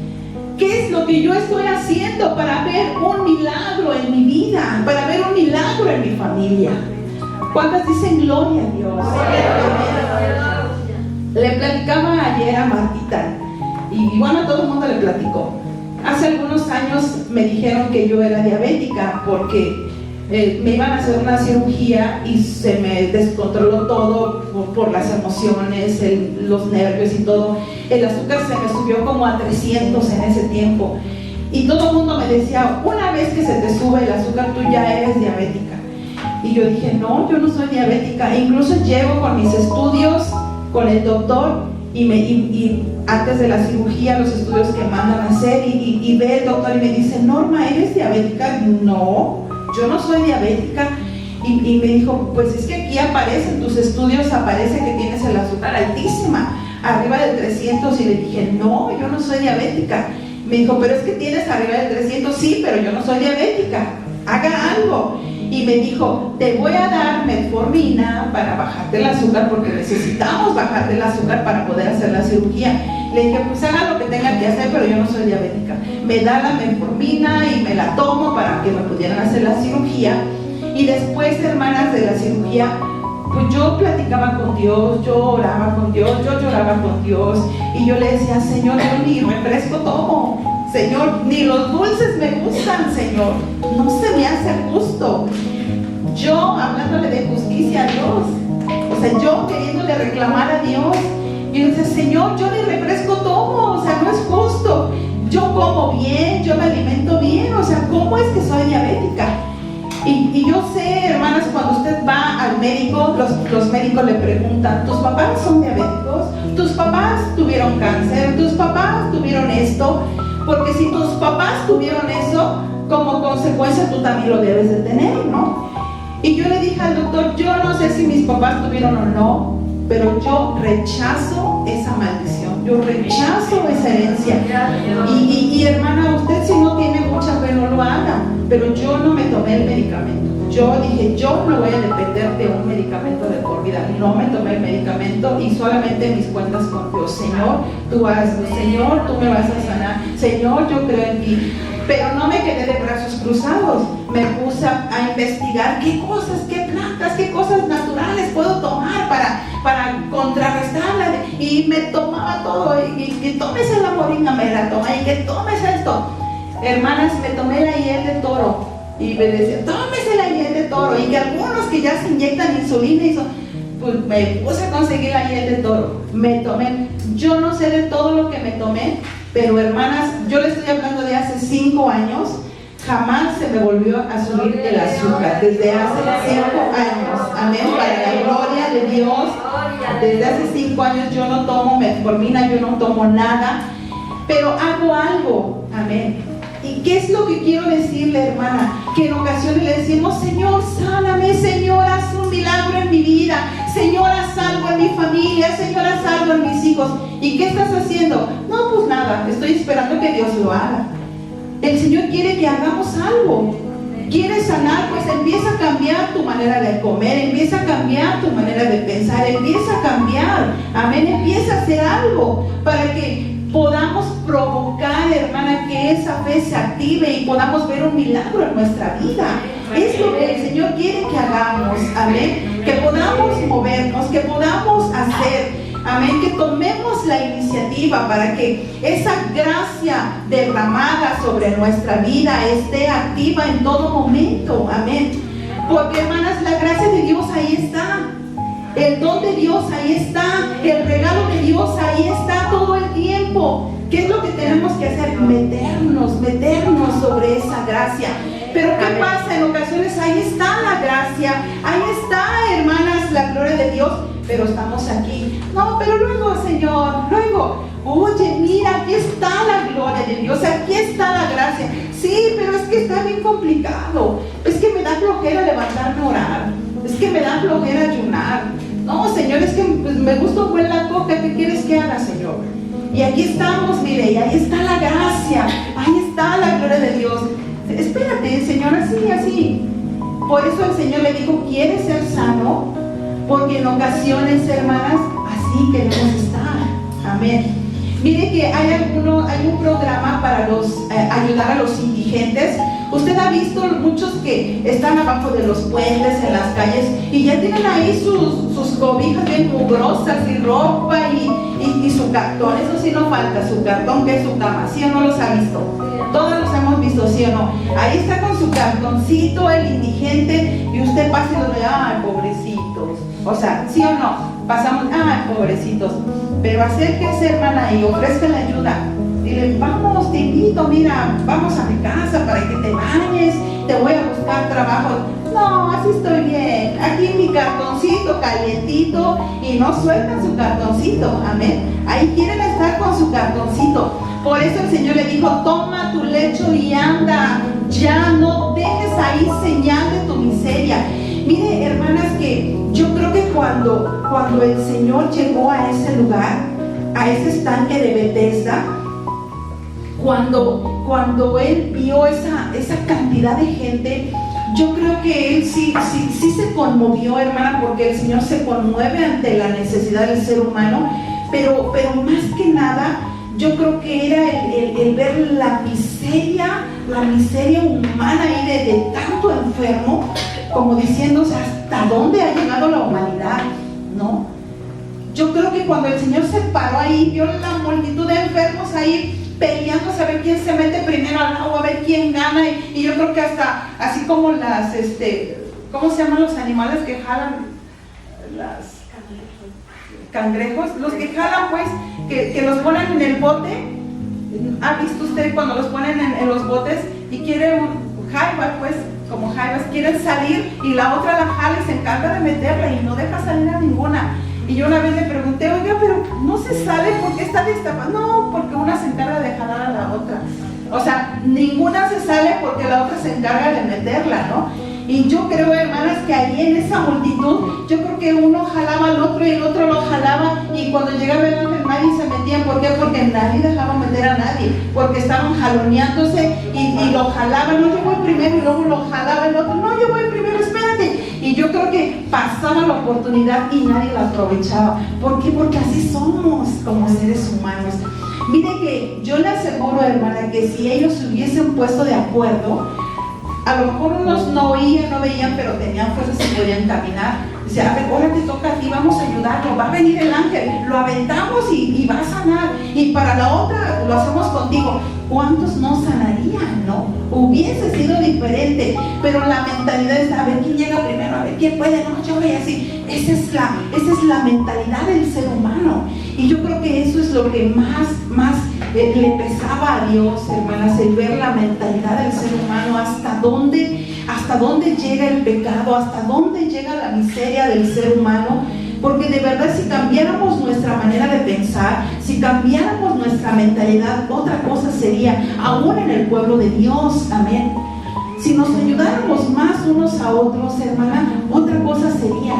¿Qué es lo que yo estoy haciendo para ver un milagro en mi vida? Para ver un milagro en mi familia. ¿Cuántas dicen gloria a Dios? Le platicaba ayer a Martita, y bueno, a todo el mundo le platicó. Hace algunos años me dijeron que yo era diabética porque me iban a hacer una cirugía y se me descontroló todo por las emociones, los nervios y todo. El azúcar se me subió como a 300 en ese tiempo. Y todo el mundo me decía, una vez que se te sube el azúcar, tú ya eres diabética. Y yo dije, no, yo no soy diabética. E incluso llego con mis estudios, con el doctor, y antes de la cirugía, los estudios que mandan a hacer, y ve el doctor y me dice, Norma, ¿eres diabética? No, yo no soy diabética. Y me dijo, pues es que aquí aparece, en tus estudios aparece que tienes el azúcar altísima, arriba de 300. Y le dije, no, yo no soy diabética. Me dijo, pero es que tienes arriba de 300. Sí, pero yo no soy diabética, haga algo. Y me dijo, te voy a dar metformina para bajarte el azúcar, porque necesitamos bajarte el azúcar para poder hacer la cirugía. Le dije, pues haga lo que tenga que hacer, pero yo no soy diabética. Me da la metformina y me la tomo para que me pudieran hacer la cirugía. Y después, hermanas, de la cirugía, pues yo platicaba con Dios, yo oraba con Dios, yo lloraba con Dios. Y yo le decía, Señor, yo ni refresco tomo. Señor, ni los dulces me gustan, Señor. No se me hace justo. Yo hablándole de justicia a Dios. O sea, yo queriéndole reclamar a Dios. Y yo decía, Señor, yo ni refresco tomo. O sea, no es justo. Yo como bien, yo me alimento bien. O sea, ¿cómo es que soy diabética? Y yo sé, hermanas, cuando usted va al médico, los médicos le preguntan, ¿tus papás son diabéticos? ¿Tus papás tuvieron cáncer? ¿Tus papás tuvieron esto? Porque si tus papás tuvieron eso, como consecuencia tú también lo debes de tener, ¿no? Y yo le dije al doctor, yo no sé si mis papás tuvieron o no, pero yo rechazo esa maldición, yo rechazo esa herencia. Y hermana, usted si no tiene mucha fe no lo haga, pero yo no me tomé el medicamento. Yo dije, yo no voy a depender de un medicamento de por vida. No me tomé el medicamento y solamente mis cuentas con Dios. Señor, tú hazlo. Señor, tú me vas a sanar. Señor, yo creo en ti. Pero no me quedé de brazos cruzados. Me puse a investigar qué cosas, qué plantas, qué cosas naturales puedo tomar para contrarrestarla. Y me tomaba todo. Y tómese la moringa, me la toma. Y que tomes esto. Hermanas, me tomé la hiel de toro. Y me decían, tómese la hiel de toro. Y que algunos que ya se inyectan insulina, pues me puse a conseguir la hiel de toro. Me tomé, yo no sé de todo lo que me tomé, pero hermanas, yo les estoy hablando de hace 5 años, jamás se me volvió a subir el azúcar. Desde hace 5 años, amén, para la gloria de Dios. Desde hace 5 años yo no tomo metformina, yo no tomo nada, pero hago algo, amén. ¿Y qué es lo que quiero decirle, hermana? Que en ocasiones le decimos, Señor, sáname, Señor, haz un milagro en mi vida, Señor, haz algo en mi familia, Señor, haz algo en mis hijos. ¿Y qué estás haciendo? No, pues nada, estoy esperando que Dios lo haga. El Señor quiere que hagamos algo. ¿Quieres sanar? Pues empieza a cambiar tu manera de comer, empieza a cambiar tu manera de pensar, empieza a cambiar, amén, empieza a hacer algo para que podamos provocar, hermana, que esa fe se active y podamos ver un milagro en nuestra vida. Es lo que el Señor quiere que hagamos, amén, que podamos movernos, que podamos hacer, amén, que tomemos la iniciativa para que esa gracia derramada sobre nuestra vida esté activa en todo momento, amén, porque hermanas, la gracia de Dios ahí está. El don de Dios ahí está, el regalo de Dios ahí está todo el tiempo. ¿Qué es lo que tenemos que hacer? Meternos sobre esa gracia. Pero ¿qué pasa? En ocasiones ahí está la gracia, ahí está, hermanas, la gloria de Dios, pero estamos aquí. No, pero luego, Señor, luego, oye, mira, aquí está la gloria de Dios, aquí está la gracia. Sí, pero es que está bien complicado, es que me da flojera levantarme a orar, es que me da flojera ayunar. No, Señor, es que pues, me gusta un buen la coca, ¿qué quieres que haga, Señor? Y aquí estamos, mire, y ahí está la gracia, ahí está la gloria de Dios. Espérate, Señor, así. Por eso el Señor le dijo, ¿quieres ser sano? Porque en ocasiones, hermanas, así queremos estar. Amén. Mire que hay un programa para ayudar a los indigentes. Usted ha visto muchos que están abajo de los puentes, en las calles, y ya tienen ahí sus cobijas bien mugrosas y ropa y su cartón. Eso sí no falta, su cartón que es su cama. ¿Sí o no los ha visto? Todos los hemos visto, ¿sí o no? Ahí está con su cartoncito el indigente y usted pasa y lo ve, ¡ay, pobrecitos! O sea, ¿sí o no? Pasamos, ¡ay, pobrecitos! Pero acérquese, hermana, y ofrezca la ayuda. Dile, vamos, te invito, mira, vamos a mi casa para que te bañes, te voy a buscar trabajo. No, así estoy bien, aquí mi cartoncito calientito, y no sueltan su cartoncito, amén. Ahí quieren estar con su cartoncito. Por eso el Señor le dijo, toma tu lecho y anda, ya no dejes ahí señal de tu miseria. Mire, hermanas, que yo creo que cuando el Señor llegó a ese lugar, a ese estanque de Bethesda, cuando Él vio esa cantidad de gente, yo creo que Él sí se conmovió, hermana, porque el Señor se conmueve ante la necesidad del ser humano, pero más que nada, yo creo que era el ver la miseria humana ahí de tanto enfermo, como diciéndose, ¿hasta dónde ha llegado la humanidad? ¿No? Yo creo que cuando el Señor se paró ahí, vio la multitud de enfermos ahí peleando a ver quién se mete primero al agua, a ver quién gana, y yo creo que hasta, así como las, ¿cómo se llaman los animales que jalan? Las cangrejos, los que jalan, pues, que los ponen en el bote. ¿Ha visto usted cuando los ponen en los botes y quieren jaiba, pues, como jaibas quieren salir y la otra la jala y se encarga de meterla y no deja salir a ninguna. Y yo una vez le pregunté, oiga, pero no se sale, ¿por qué está destapada? No, porque una se encarga de jalar a la otra. O sea, ninguna se sale porque la otra se encarga de meterla, ¿no? Y yo creo, hermanas, que ahí en esa multitud, yo creo que uno jalaba al otro y el otro lo jalaba, y cuando llegaba el ángel nadie se metía. ¿Por qué? Porque nadie dejaba meter a nadie, porque estaban jaloneándose y lo jalaban. No, yo voy primero, y luego lo jalaba el otro. No, yo voy primero, espérate. Y yo creo que pasaba la oportunidad y nadie la aprovechaba. ¿Por qué? Porque así somos como seres humanos. Mire que yo le aseguro, hermana, que si ellos se hubiesen puesto de acuerdo, a lo mejor unos no oían, no veían, pero tenían fuerzas y podían caminar. Dice, a ver, ahora te toca a ti, vamos a ayudarlo, va a venir el ángel, lo aventamos y va a sanar. Y para la otra lo hacemos contigo. ¿Cuántos no sanarían, no? Hubiese sido diferente, pero la mentalidad es, a ver quién llega primero, a ver quién puede, no, yo voy así. Esa es la mentalidad del ser humano. Y yo creo que eso es lo que más le pesaba a Dios, hermanas, el ver la mentalidad del ser humano, hasta dónde llega el pecado, hasta dónde llega la miseria del ser humano. Porque de verdad, si cambiáramos nuestra manera de pensar, si cambiáramos nuestra mentalidad, otra cosa sería, aún en el pueblo de Dios, amén. Si nos ayudáramos más unos a otros, hermana, otra cosa sería.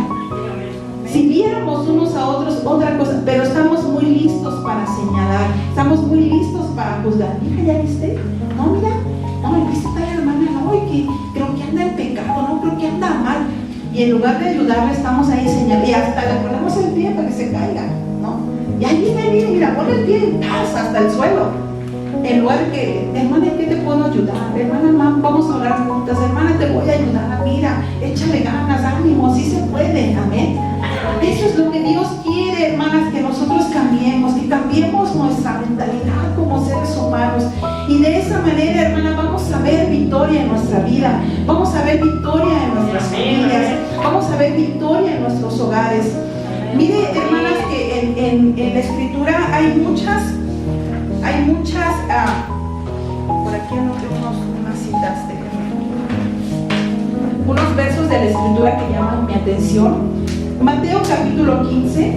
Si viéramos unos a otros, otra cosa, pero estamos muy listos para señalar, estamos muy listos para juzgar. Mira, ¿ya viste? No, mira, no, ¿viste a la hermana? No, y que creo que anda en pecado, no, creo que anda mal. Y en lugar de ayudarle, estamos ahí señalando, y hasta le ponemos el pie para que se caiga, ¿no? Y ahí viene, mira, pon el pie en paz hasta el suelo. En lugar que, hermana, ¿en qué te puedo ayudar? Hermana, vamos a orar juntas. Hermana, te voy a ayudar. Mira, échale ganas, ánimo, sí se puede, amén. Eso es lo que Dios quiere, hermanas, que nosotros cambiemos, que cambiemos nuestra mentalidad como seres humanos. Y de esa manera, hermana, vamos a ver victoria en nuestra vida, vamos a ver victoria en nuestras familias, vamos a ver victoria en nuestros hogares. Mire, hermanas, que en la Escritura hay muchas, por aquí anoté unas citas, unos versos de la Escritura que llaman mi atención. Mateo capítulo 15,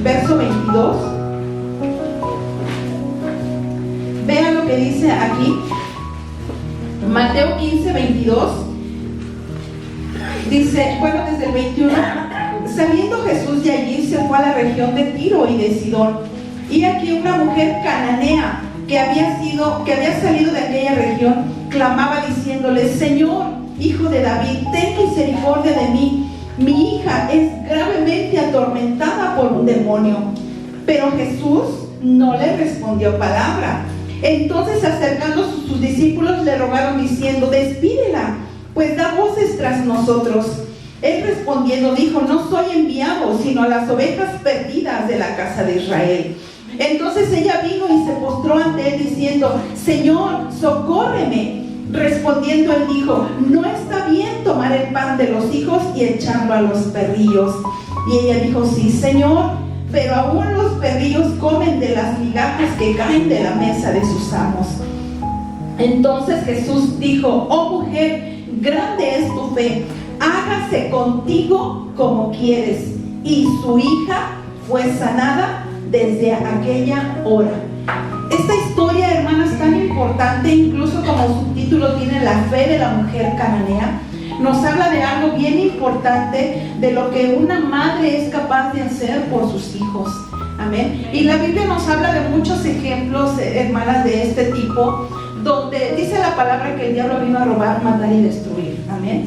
verso 22. Vean lo que dice aquí. Mateo 15, 22. Dice, bueno, desde el 21. Saliendo Jesús de allí, se fue a la región de Tiro y de Sidón. Y aquí una mujer cananea que había salido de aquella región, clamaba diciéndole, Señor, Hijo de David, ten misericordia de mí. Mi hija es gravemente atormentada por un demonio. Pero Jesús no le respondió palabra. Entonces, acercándose sus discípulos, le rogaron diciendo, despídela, pues da voces tras nosotros. Él respondiendo dijo, no soy enviado, sino a las ovejas perdidas de la casa de Israel. Entonces ella vino y se postró ante él diciendo, Señor, socórreme. Respondiendo él dijo, no está bien tomar el pan de los hijos y echarlo a los perrillos. Y ella dijo, sí, Señor, pero aún los perrillos comen de las migajas que caen de la mesa de sus amos. Entonces Jesús dijo, oh mujer, grande es tu fe, hágase contigo como quieres. Y su hija fue sanada desde aquella hora. Esta historia, hermanas, tan importante, incluso como subtítulo tiene la fe de la mujer cananea, nos habla de algo bien importante, de lo que una madre es capaz de hacer por sus hijos. Amén. Y la Biblia nos habla de muchos ejemplos, hermanas, de este tipo, donde dice la palabra que el diablo vino a robar, matar y destruir. Amén.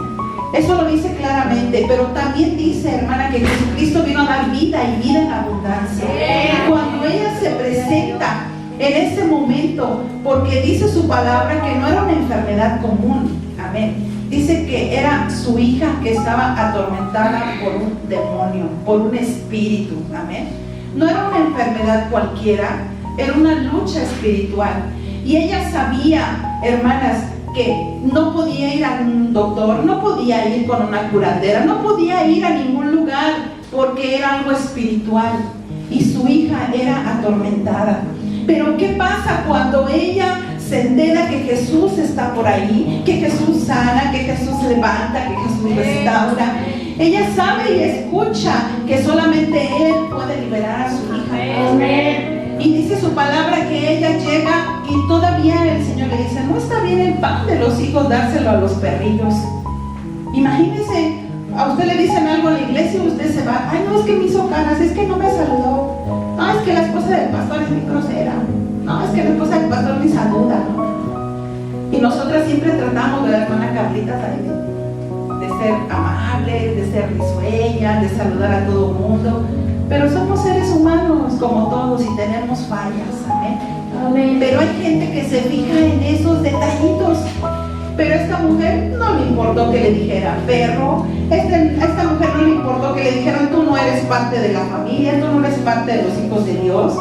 Eso lo dice claramente, pero también dice, hermana, que Jesucristo vino a dar vida y vida en abundancia. Cuando ella se presenta en ese momento, porque dice su palabra que no era una enfermedad común, amén. Dice que era su hija que estaba atormentada por un demonio, por un espíritu, amén. No era una enfermedad cualquiera, era una lucha espiritual. Y ella sabía, hermanas, que no podía ir a un doctor, no podía ir con una curandera, no podía ir a ningún lugar porque era algo espiritual y su hija era atormentada. Pero ¿qué pasa cuando ella se entera que Jesús está por ahí, que Jesús sana, que Jesús levanta, que Jesús restaura. Ella sabe y escucha que solamente Él puede liberar a su hija. Amén. Y dice su palabra que ella llega y todavía el Señor le dice: no está bien el pan de los hijos dárselo a los perrillos. Imagínense, a usted le dicen algo en la iglesia y usted se va: ay, no, es que me hizo caras, es que no me saludó, no, es que la esposa del pastor es muy grosera, no, es que la esposa del pastor me saluda. Y nosotras siempre tratamos de la hermana Carlita de ser amables, de ser risueñas, de saludar a todo el mundo, pero somos seres humanos como todos y tenemos fallas. Amén. Amén. Pero hay gente que se fija en esos detallitos. Pero a esta mujer no le importó que le dijera perro, a esta mujer no le importó que le dijeran: tú no eres parte de la familia, tú no eres parte de los hijos de Dios,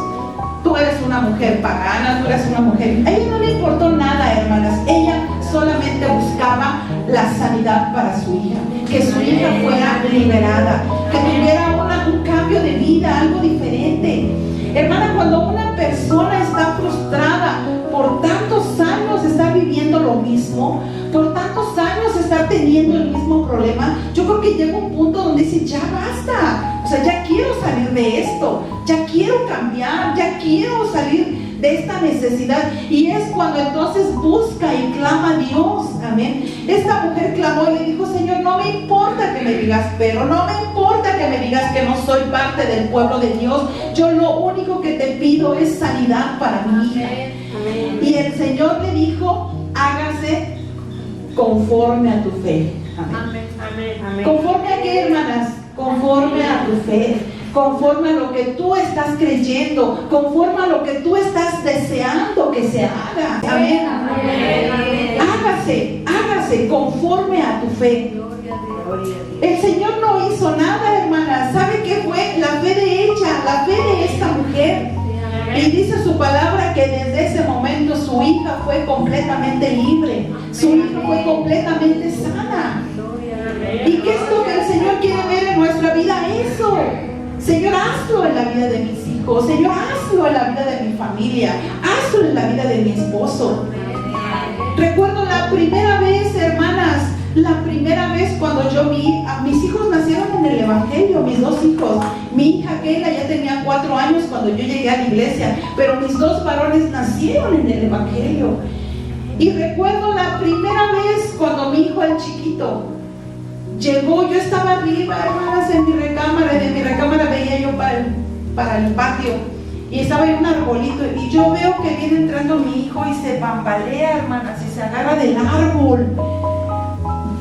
tú eres una mujer pagana, tú eres una mujer... A ella no le importó nada, hermanas. Ella solamente buscaba la sanidad para su hija, que su hija fuera liberada, que tuviera un cambio de vida, algo diferente. Hermana, cuando una persona está frustrada por tantos años estar viviendo lo mismo, por tantos años estar teniendo el mismo problema, yo creo que llega un punto donde dice: ya basta, o sea, ya quiero salir de esto, ya quiero cambiar, ya quiero salir de esta necesidad. Y es cuando entonces busca y clama a Dios. Amén. Esta mujer clamó y le dijo: Señor, no me importa que me digas pero, no me importa que me digas que no soy parte del pueblo de Dios, yo lo único que te pido es sanidad para mi hija. Amén. Y el Señor le dijo: hágase conforme a tu fe. Amén. Amén. ¿Conforme a qué, hermanas? Conforme a tu fe, conforme a lo que tú estás creyendo, conforme a lo que tú estás deseando que se haga. Amén. Amén. Hágase conforme a tu fe. El Señor no hizo nada, hermanas. ¿Sabe qué fue? La fe de ella, la fe de esta mujer. Y dice su palabra que desde ese momento su hija fue completamente libre, su hija fue completamente sana. ¿Y qué es lo que el Señor quiere ver en nuestra vida? Eso. Señor, hazlo en la vida de mis hijos, Señor, hazlo en la vida de mi familia, hazlo en la vida de mi esposo. Recuerdo la primera vez, hermanas, la primera vez cuando yo vi a mis hijos nacieron en el Evangelio, mis dos hijos. Mi hija Keila ya tenía 4 años cuando yo llegué a la iglesia, pero mis 2 varones nacieron en el Evangelio. Y recuerdo la primera vez cuando mi hijo, el chiquito, llegó. Yo estaba arriba, hermanas, en mi recámara, y de mi recámara veía yo para el patio, y estaba en un arbolito, y yo veo que viene entrando mi hijo y se bambalea, hermanas, y se agarra del árbol.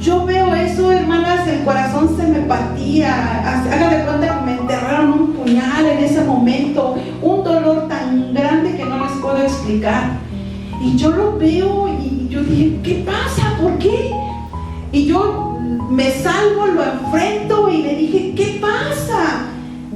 Yo veo eso, hermanas, el corazón se me partía. Haga de cuenta que me enterraron un puñal en ese momento, un dolor tan grande que no les puedo explicar. Y yo lo veo y yo dije: ¿qué pasa? ¿Por qué? Y yo me salgo, lo enfrento y le dije: ¿qué pasa?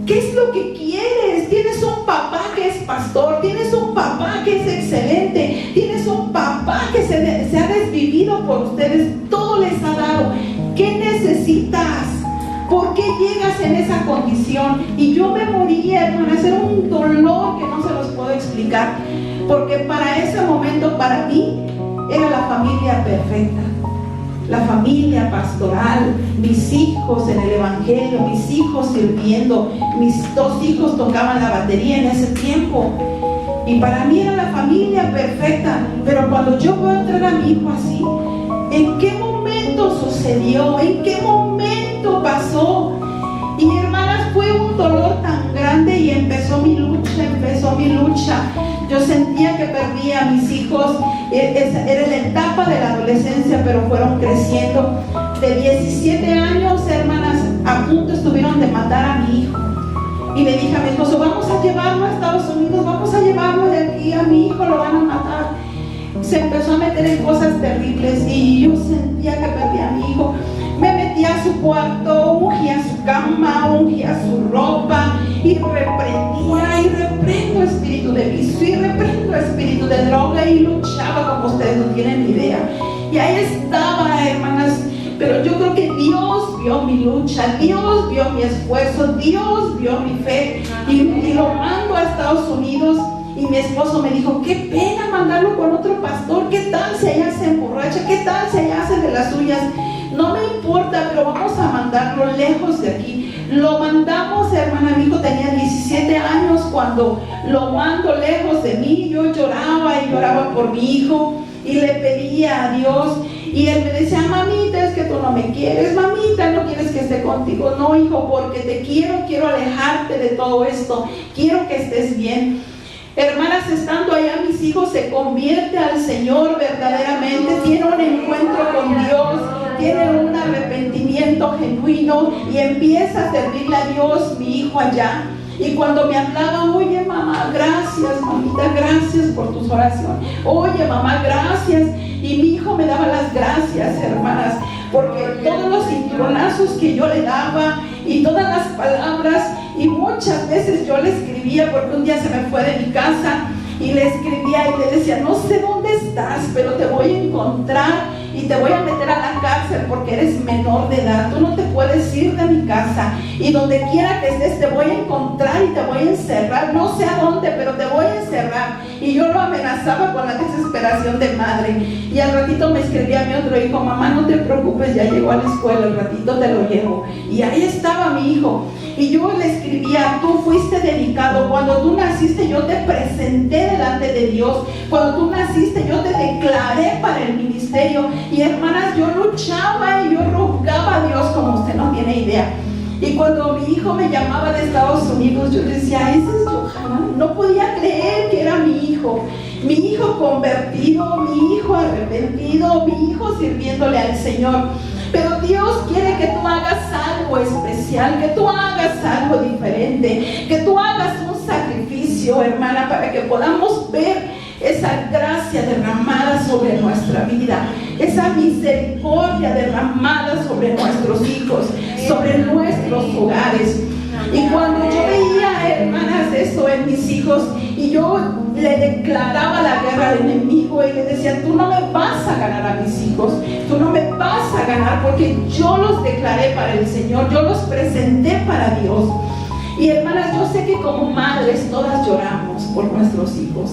¿Qué es lo que quieres? Tienes un papá que es pastor, tienes un papá que es excelente, tienes un papá que se ha desvivido por ustedes, todo les ha dado. ¿Qué necesitas? ¿Por qué llegas en esa condición? Y yo me moría, hermanas, era un dolor que no se los puedo explicar, porque para ese momento, para mí, era la familia perfecta. La familia pastoral, mis hijos en el Evangelio, mis hijos sirviendo, mis 2 hijos tocaban la batería en ese tiempo. Y para mí era la familia perfecta. Pero cuando yo veo entrar a mi hijo así, ¿en qué momento sucedió? ¿En qué momento pasó? Y hermanas, fue un dolor tan grande y empezó mi lucha. Yo sentía que perdía a mis hijos. Era la etapa de la adolescencia, pero fueron creciendo. De 17 años, hermanas, a punto estuvieron de matar a mi hijo. Y le dije a mi esposo: vamos a llevarlo a Estados Unidos, vamos a llevarlo de aquí, a mi hijo lo van a matar. Se empezó a meter en cosas terribles y yo sentía que perdía a mi hijo. Me metí a su cuarto, ungía su cama, ungía su ropa y reprendía, y reprendo espíritu de vicio, y reprendo espíritu de droga, y luchaba como ustedes no tienen ni idea. Y ahí estaba, hermanas, pero yo creo que Dios vio mi lucha, Dios vio mi esfuerzo, Dios vio mi fe, y lo mando a Estados Unidos. Y mi esposo me dijo, qué pena mandarlo con otro pastor, ¿qué tal si allá se emborracha? ¿Qué tal si allá hace de las suyas? No me importa, pero vamos a mandarlo lejos de aquí. Lo mandamos, hermana. Mi hijo tenía 17 años cuando lo mando lejos de mí. Yo lloraba y lloraba por mi hijo y le pedía a Dios, y él me decía, mamita, es que tú no me quieres, mamita, no quieres que esté contigo. No, hijo, porque te quiero alejarte de todo esto, quiero que estés bien. Hermanas, estando allá, mis hijos se convierte al Señor verdaderamente, tiene un encuentro con Dios, tiene un arrepentimiento genuino y empieza a servirle a Dios, mi hijo allá. Y cuando me hablaba, oye mamá, gracias mamita, gracias por tus oraciones, oye mamá, gracias. Y mi hijo me daba las gracias, hermanas, porque todos los cinturonazos que yo le daba y todas las palabras, y muchas veces yo le escribía, porque un día se me fue de mi casa y le escribía y le decía, no sé dónde estás, pero te voy a encontrar y te voy a meter a la cárcel porque eres menor de edad, tú no te puedes ir de mi casa, y donde quiera que estés te voy a encontrar y te voy a encerrar, no sé a dónde, pero te voy a encerrar. Y yo lo amenazaba con la desesperación de madre. Y al ratito me escribía mi otro hijo, mamá, no te preocupes, ya llegó a la escuela, al ratito te lo llevo. Y ahí estaba mi hijo. Y yo le escribía, tú fuiste dedicado, cuando tú naciste yo te presenté delante de Dios, cuando tú naciste yo te declaré para el ministerio. Y hermanas, yo luchaba y yo rogaba a Dios como usted no tiene idea. Y cuando mi hijo me llamaba de Estados Unidos, yo decía, ese es Johanán. No podía creer que era mi hijo convertido, mi hijo arrepentido, mi hijo sirviéndole al Señor. Pero Dios quiere que tú hagas algo especial, que tú hagas algo diferente, que tú hagas un sacrificio, hermana, para que podamos ver esa gracia derramada sobre nuestra vida, esa misericordia derramada sobre nuestros hijos, sobre nuestros hogares. Y cuando yo veía, hermanas, eso en mis hijos, y yo le declaraba la guerra al enemigo y le decía, tú no me vas a ganar a mis hijos, tú no me vas a ganar, porque yo los declaré para el Señor, yo los presenté para Dios. Y hermanas, yo sé que como madres todas lloramos por nuestros hijos,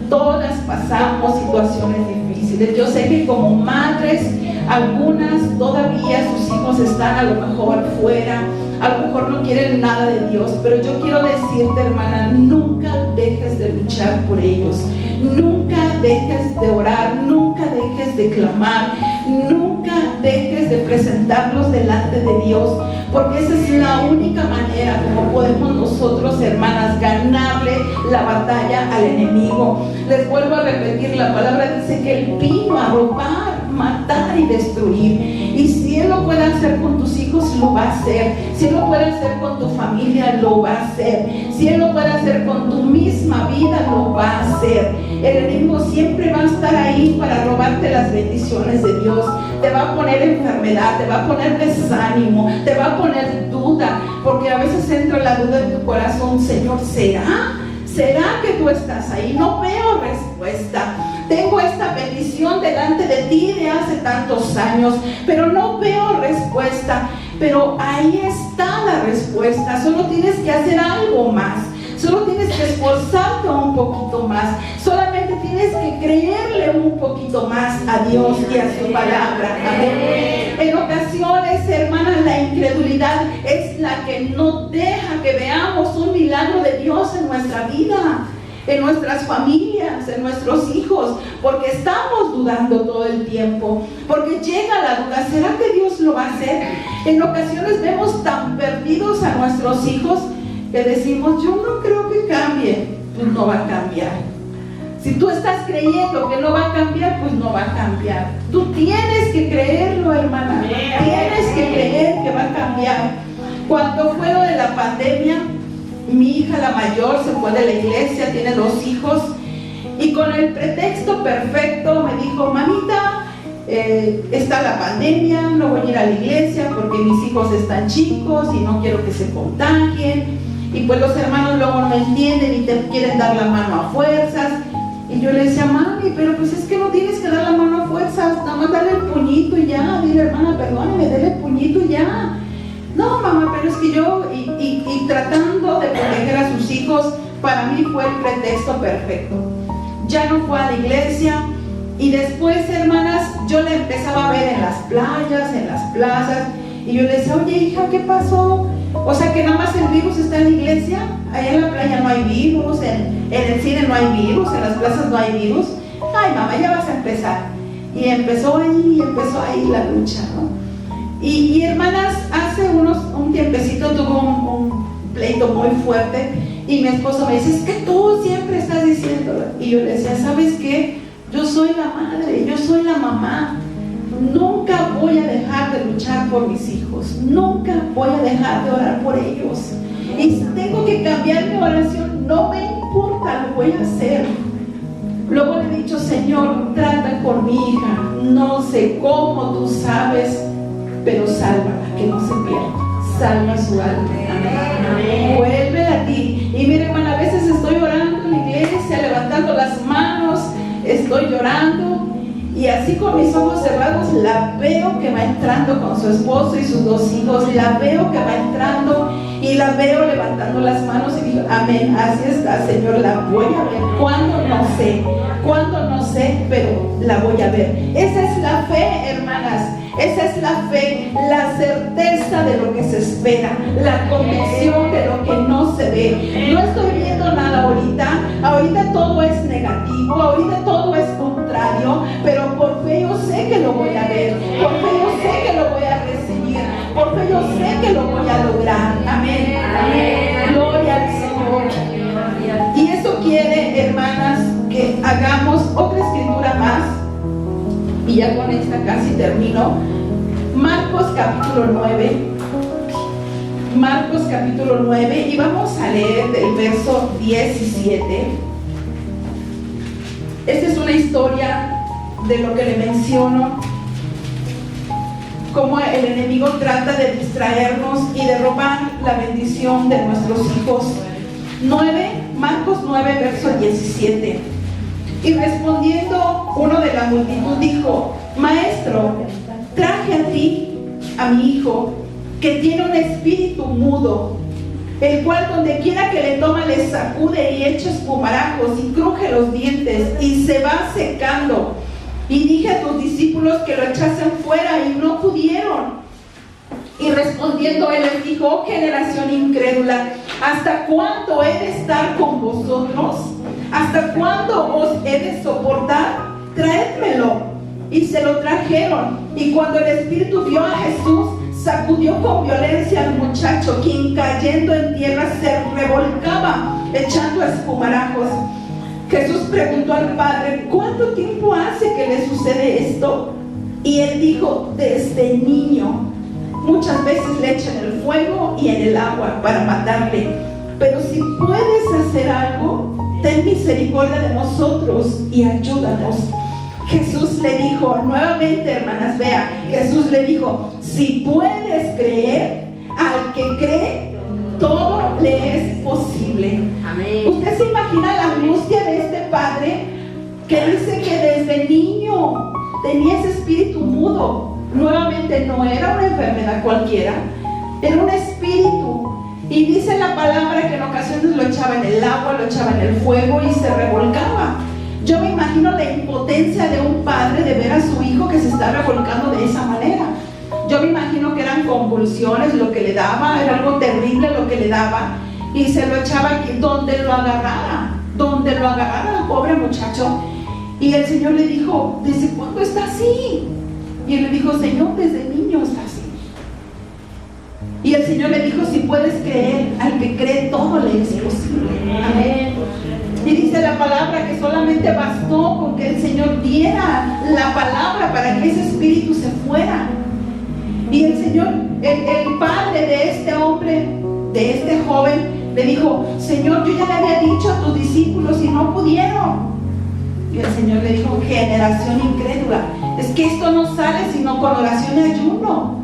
todas pasamos situaciones difíciles. Yo sé que como madres, algunas todavía sus hijos están a lo mejor fuera, a lo mejor no quieren nada de Dios, pero yo quiero decirte, hermana, nunca dejes de luchar por ellos, nunca dejes de orar, nunca dejes de clamar, nunca dejes de presentarlos delante de Dios, porque esa es la única manera como podemos nosotros, hermanas, ganarle la batalla al enemigo. Les vuelvo a repetir, la palabra dice que Él vino a robar, matar y destruir. Y si Él lo puede hacer con tus hijos, lo va a hacer. Si Él lo puede hacer con tu familia, lo va a hacer. Si Él lo puede hacer con tu misma vida, lo va a hacer. El enemigo siempre va a estar ahí para robarte las bendiciones de Dios. Te va a poner enfermedad, te va a poner desánimo, te va a poner duda, porque a veces entra la duda en tu corazón, Señor, ¿será que tú estás ahí? No veo respuesta. Tengo esta bendición delante de ti de hace tantos años, pero no veo respuesta. Pero ahí está la respuesta. Solo tienes que hacer algo más. Solo tienes que esforzarte un poquito más. Solamente tienes que creerle un poquito más a Dios y a su palabra. Amén. En ocasiones, hermanas, la incredulidad es la que no deja que veamos un milagro de Dios en nuestra vida, en nuestras familias, en nuestros hijos, porque estamos dudando todo el tiempo, porque llega la duda, ¿será que Dios lo va a hacer? En ocasiones vemos tan perdidos a nuestros hijos que decimos, yo no creo que cambie. Pues no va a cambiar. Si tú estás creyendo que no va a cambiar, pues no va a cambiar. Tú tienes que creerlo, hermana. Tienes que creer que va a cambiar. Cuando fue lo de la pandemia, mi hija la mayor se fue de la iglesia, tiene 2 hijos, y con el pretexto perfecto me dijo, mamita, está la pandemia, no voy a ir a la iglesia porque mis hijos están chicos y no quiero que se contagien, y pues los hermanos luego no entienden y te quieren dar la mano a fuerzas. Y yo le decía, mami, pero pues es que no tienes que dar la mano a fuerzas, nada más dale el puñito y ya. Dile, hermana, perdóname, dale el puñito y ya. No, mamá, pero es que yo, y tratando de proteger a sus hijos, para mí fue el pretexto perfecto. Ya no fue a la iglesia. Y después, hermanas, yo la empezaba a ver en las playas, en las plazas. Y yo le decía, oye, hija, ¿qué pasó? O sea, que nada más el virus está en la iglesia. Allá en la playa no hay virus, en el cine no hay virus, en las plazas no hay virus. Ay, mamá, ya vas a empezar. Y empezó ahí la lucha, ¿no? Y hermanas, hace un tiempecito tuvo un pleito muy fuerte. Y mi esposo me dice, es que tú siempre estás diciendo. Y yo le decía, ¿sabes qué? Yo soy la madre, yo soy la mamá. Nunca voy a dejar de luchar por mis hijos. Nunca voy a dejar de orar por ellos. Y si tengo que cambiar mi oración, no me importa, lo voy a hacer. Luego le he dicho, Señor, trata por mi hija. No sé cómo, tú sabes, pero sálvala, que no se pierda. Salva su alma. Amén. Vuelve a ti. Y mire, hermana, a veces estoy orando en la iglesia, levantando las manos, estoy llorando. Y así con mis ojos cerrados la veo que va entrando con su esposo y sus 2 hijos. La veo que va entrando y la veo levantando las manos y digo, amén, así está, Señor, la voy a ver. ¿Cuándo? No sé, pero la voy a ver. Esa es la fe, hermanas. Esa es la fe, la certeza de lo que se espera, la convicción de lo que no se ve. No estoy viendo nada ahorita todo es negativo, ahorita todo es contrario, pero por fe yo sé que lo voy a ver, por fe yo sé que lo voy a recibir, por fe yo sé que lo voy a lograr. Amén. Amén. Gloria al Señor. Y eso quiere, hermanas, que hagamos otra escritura más. Y ya con esta casi termino. Marcos capítulo 9. Marcos capítulo 9. Y vamos a leer del verso 17. Esta es una historia de lo que le menciono. Cómo el enemigo trata de distraernos y de robar la bendición de nuestros hijos. Marcos 9, verso 17. Y respondiendo uno de la multitud dijo, Maestro, traje a ti a mi hijo, que tiene un espíritu mudo, el cual donde quiera que le toma le sacude y echa espumarajos y cruje los dientes y se va secando. Y dije a tus discípulos que lo echasen fuera y no pudieron. Y respondiendo él les dijo, oh generación incrédula, ¿hasta cuándo he de estar con vosotros? ¿Hasta cuándo os he de soportar? Traédmelo. Y se lo trajeron. Y cuando el espíritu vio a Jesús, sacudió con violencia al muchacho, quien cayendo en tierra se revolcaba, echando espumarajos. Jesús preguntó al padre, ¿cuánto tiempo hace que le sucede esto? Y él dijo, desde niño. Muchas veces le echan el fuego y en el agua para matarle. Pero si puedes hacer algo, ten misericordia de nosotros y ayúdanos. Jesús le dijo, nuevamente, hermanas, vea, Jesús le dijo, si puedes creer, al que cree, todo le es posible. Amén. ¿Usted se imagina la angustia de este padre que dice que desde niño tenía ese espíritu mudo? Nuevamente, no era una enfermedad cualquiera, era un espíritu. Y dice la palabra que en ocasiones lo echaba en el agua, lo echaba en el fuego y se revolcaba. Yo me imagino la impotencia de un padre de ver a su hijo que se está revolcando de esa manera. Yo me imagino que eran convulsiones lo que le daba, era algo terrible lo que le daba, y se lo echaba aquí, donde lo agarrara al pobre muchacho. Y el Señor le dijo, ¿desde cuándo está así? Y él le dijo, Señor, desde niño está así. Y el Señor le dijo, si puedes creer, al que cree todo le es posible. Amén. Y dice la palabra que solamente bastó con que el Señor diera la palabra para que ese espíritu se fuera. Y el Señor, el padre de este hombre, de este joven, le dijo, Señor, yo ya le había dicho a tus discípulos y no pudieron. Y el Señor le dijo, generación incrédula, es que esto no sale sino con oración y ayuno.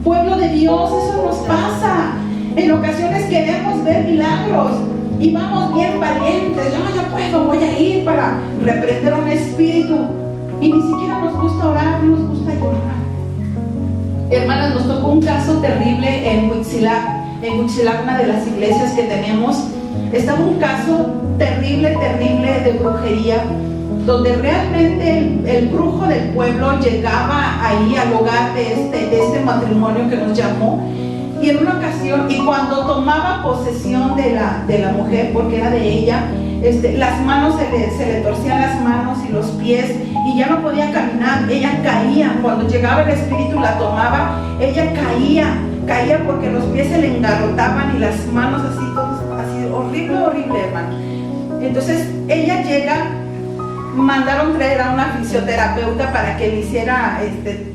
Pueblo de Dios, eso nos pasa. En ocasiones queremos ver milagros y vamos bien valientes. Yo puedo, voy a ir para reprender un espíritu. Y ni siquiera nos gusta orar, no nos gusta llorar. Hermanas, nos tocó un caso terrible en Huitzilac, una de las iglesias que tenemos. estaba un caso terrible, terrible de brujería, donde realmente el brujo del pueblo llegaba ahí al hogar de este matrimonio que nos llamó, y en una ocasión, y cuando tomaba posesión de la mujer, porque era de ella, las manos se le torcían las manos y los pies, y ya no podía caminar, ella caía. Cuando llegaba el espíritu la tomaba, ella caía porque los pies se le engarrotaban y las manos así, todos así, horrible, horrible, hermano. Entonces ella llega, mandaron traer a una fisioterapeuta para que le hiciera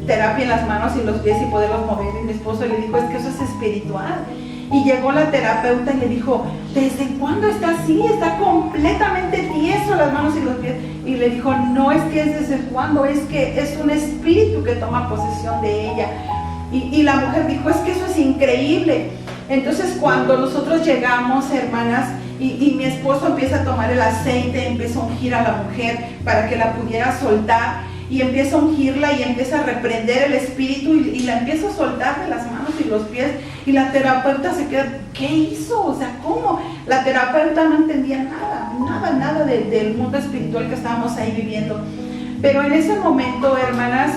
terapia en las manos y los pies y poderlos mover, y mi esposo le dijo, es que eso es espiritual. Y llegó la terapeuta y le dijo, ¿desde cuándo está así? Está completamente tieso las manos y los pies. Y le dijo, no es que es desde cuándo, es que es un espíritu que toma posesión de ella. Y la mujer dijo, es que eso es increíble. Entonces cuando nosotros llegamos, hermanas, y mi esposo empieza a tomar el aceite, empieza a ungir a la mujer para que la pudiera soltar, y empieza a ungirla y empieza a reprender el espíritu y la empieza a soltar de las manos y los pies, y la terapeuta se queda, ¿qué hizo? O sea, ¿cómo? La terapeuta no entendía nada del mundo espiritual que estábamos ahí viviendo. Pero en ese momento, hermanas,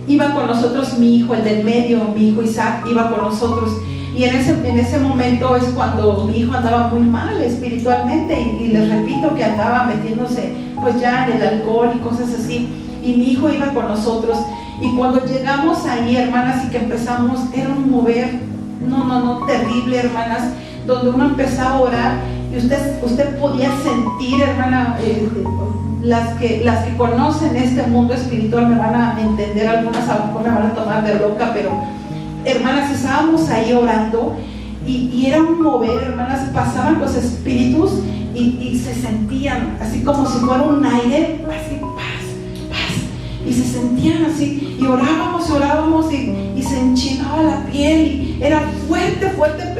iba con nosotros mi hijo, el del medio, mi hijo Isaac, iba con nosotros. Y en ese momento es cuando mi hijo andaba muy mal espiritualmente, y les repito que andaba metiéndose pues ya en el alcohol y cosas así. Y mi hijo iba con nosotros, y cuando llegamos ahí, hermanas, y que empezamos, era un mover, no, terrible, hermanas, donde uno empezaba a orar, y usted podía sentir, hermana, las que conocen este mundo espiritual me van a entender, algunas a lo mejor me van a tomar de loca, pero hermanas, estábamos ahí orando, y era un mover, hermanas, pasaban los espíritus y se sentían así como si fuera un aire, así, paz, y se sentían así, y orábamos y se enchinaba la piel, y era fuerte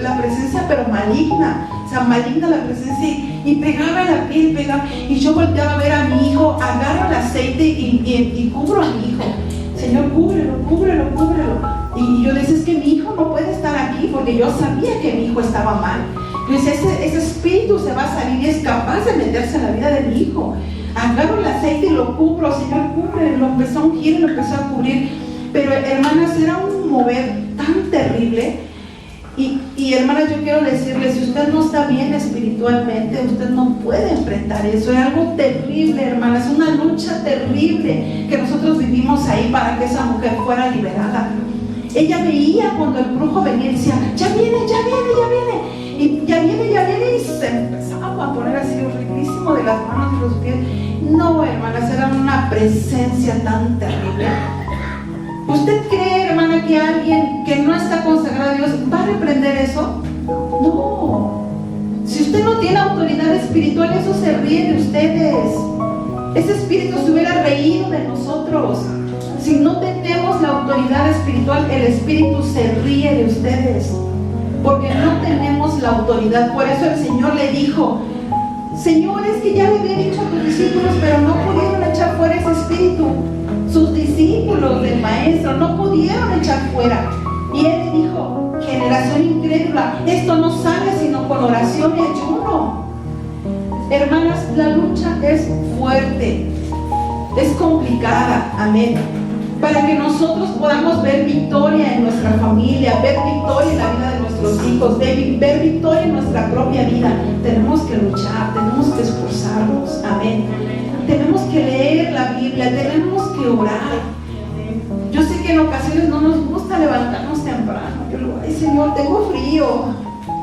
la presencia, pero maligna, o sea, maligna la presencia, y pegaba en la piel, y yo volteaba a ver a mi hijo, agarro el aceite y cubro a mi hijo, Señor, cúbrelo, y yo decía, es que mi hijo no puede estar aquí, porque yo sabía que mi hijo estaba mal. Yo decía, ese espíritu se va a salir y es capaz de meterse en la vida de mi hijo. Agarro el aceite y lo cubro, Señor, cubre, lo empezó a ungir y lo empezó a cubrir. Pero hermanas, era un mover tan terrible. Y hermanas, yo quiero decirles, si usted no está bien espiritualmente, usted no puede enfrentar eso. Es algo terrible, hermanas, una lucha terrible que nosotros vivimos ahí para que esa mujer fuera liberada. Ella veía cuando el brujo venía y decía, ya viene, y ya viene, y se empezaba a poner así horriblísimo de las manos y los pies. No, hermanas, era una presencia tan terrible. ¿Usted cree, hermana, que alguien que no está consagrado a Dios va a reprender eso? No. Si usted no tiene autoridad espiritual, eso se ríe de ustedes. Ese espíritu se hubiera reído de nosotros. Si no tenemos la autoridad espiritual, el espíritu se ríe de ustedes, porque no tenemos la autoridad. Por eso el Señor le dijo, Señor, es que ya le había dicho a tus discípulos, pero no pudieron echar fuera ese espíritu. Sus discípulos del maestro no pudieron echar fuera. Y él le dijo, generación incrédula, esto no sale sino con oración y ayuno. Hermanas, la lucha es fuerte, es complicada, amén. Para que nosotros podamos ver victoria en nuestra familia, ver victoria en la vida de nuestros hijos, ver victoria en nuestra propia vida, tenemos que luchar, tenemos que esforzarnos, amén. Tenemos que leer la Biblia, tenemos que orar. Yo sé que en ocasiones no nos gusta levantarnos temprano. Yo le digo, ay Señor, tengo frío,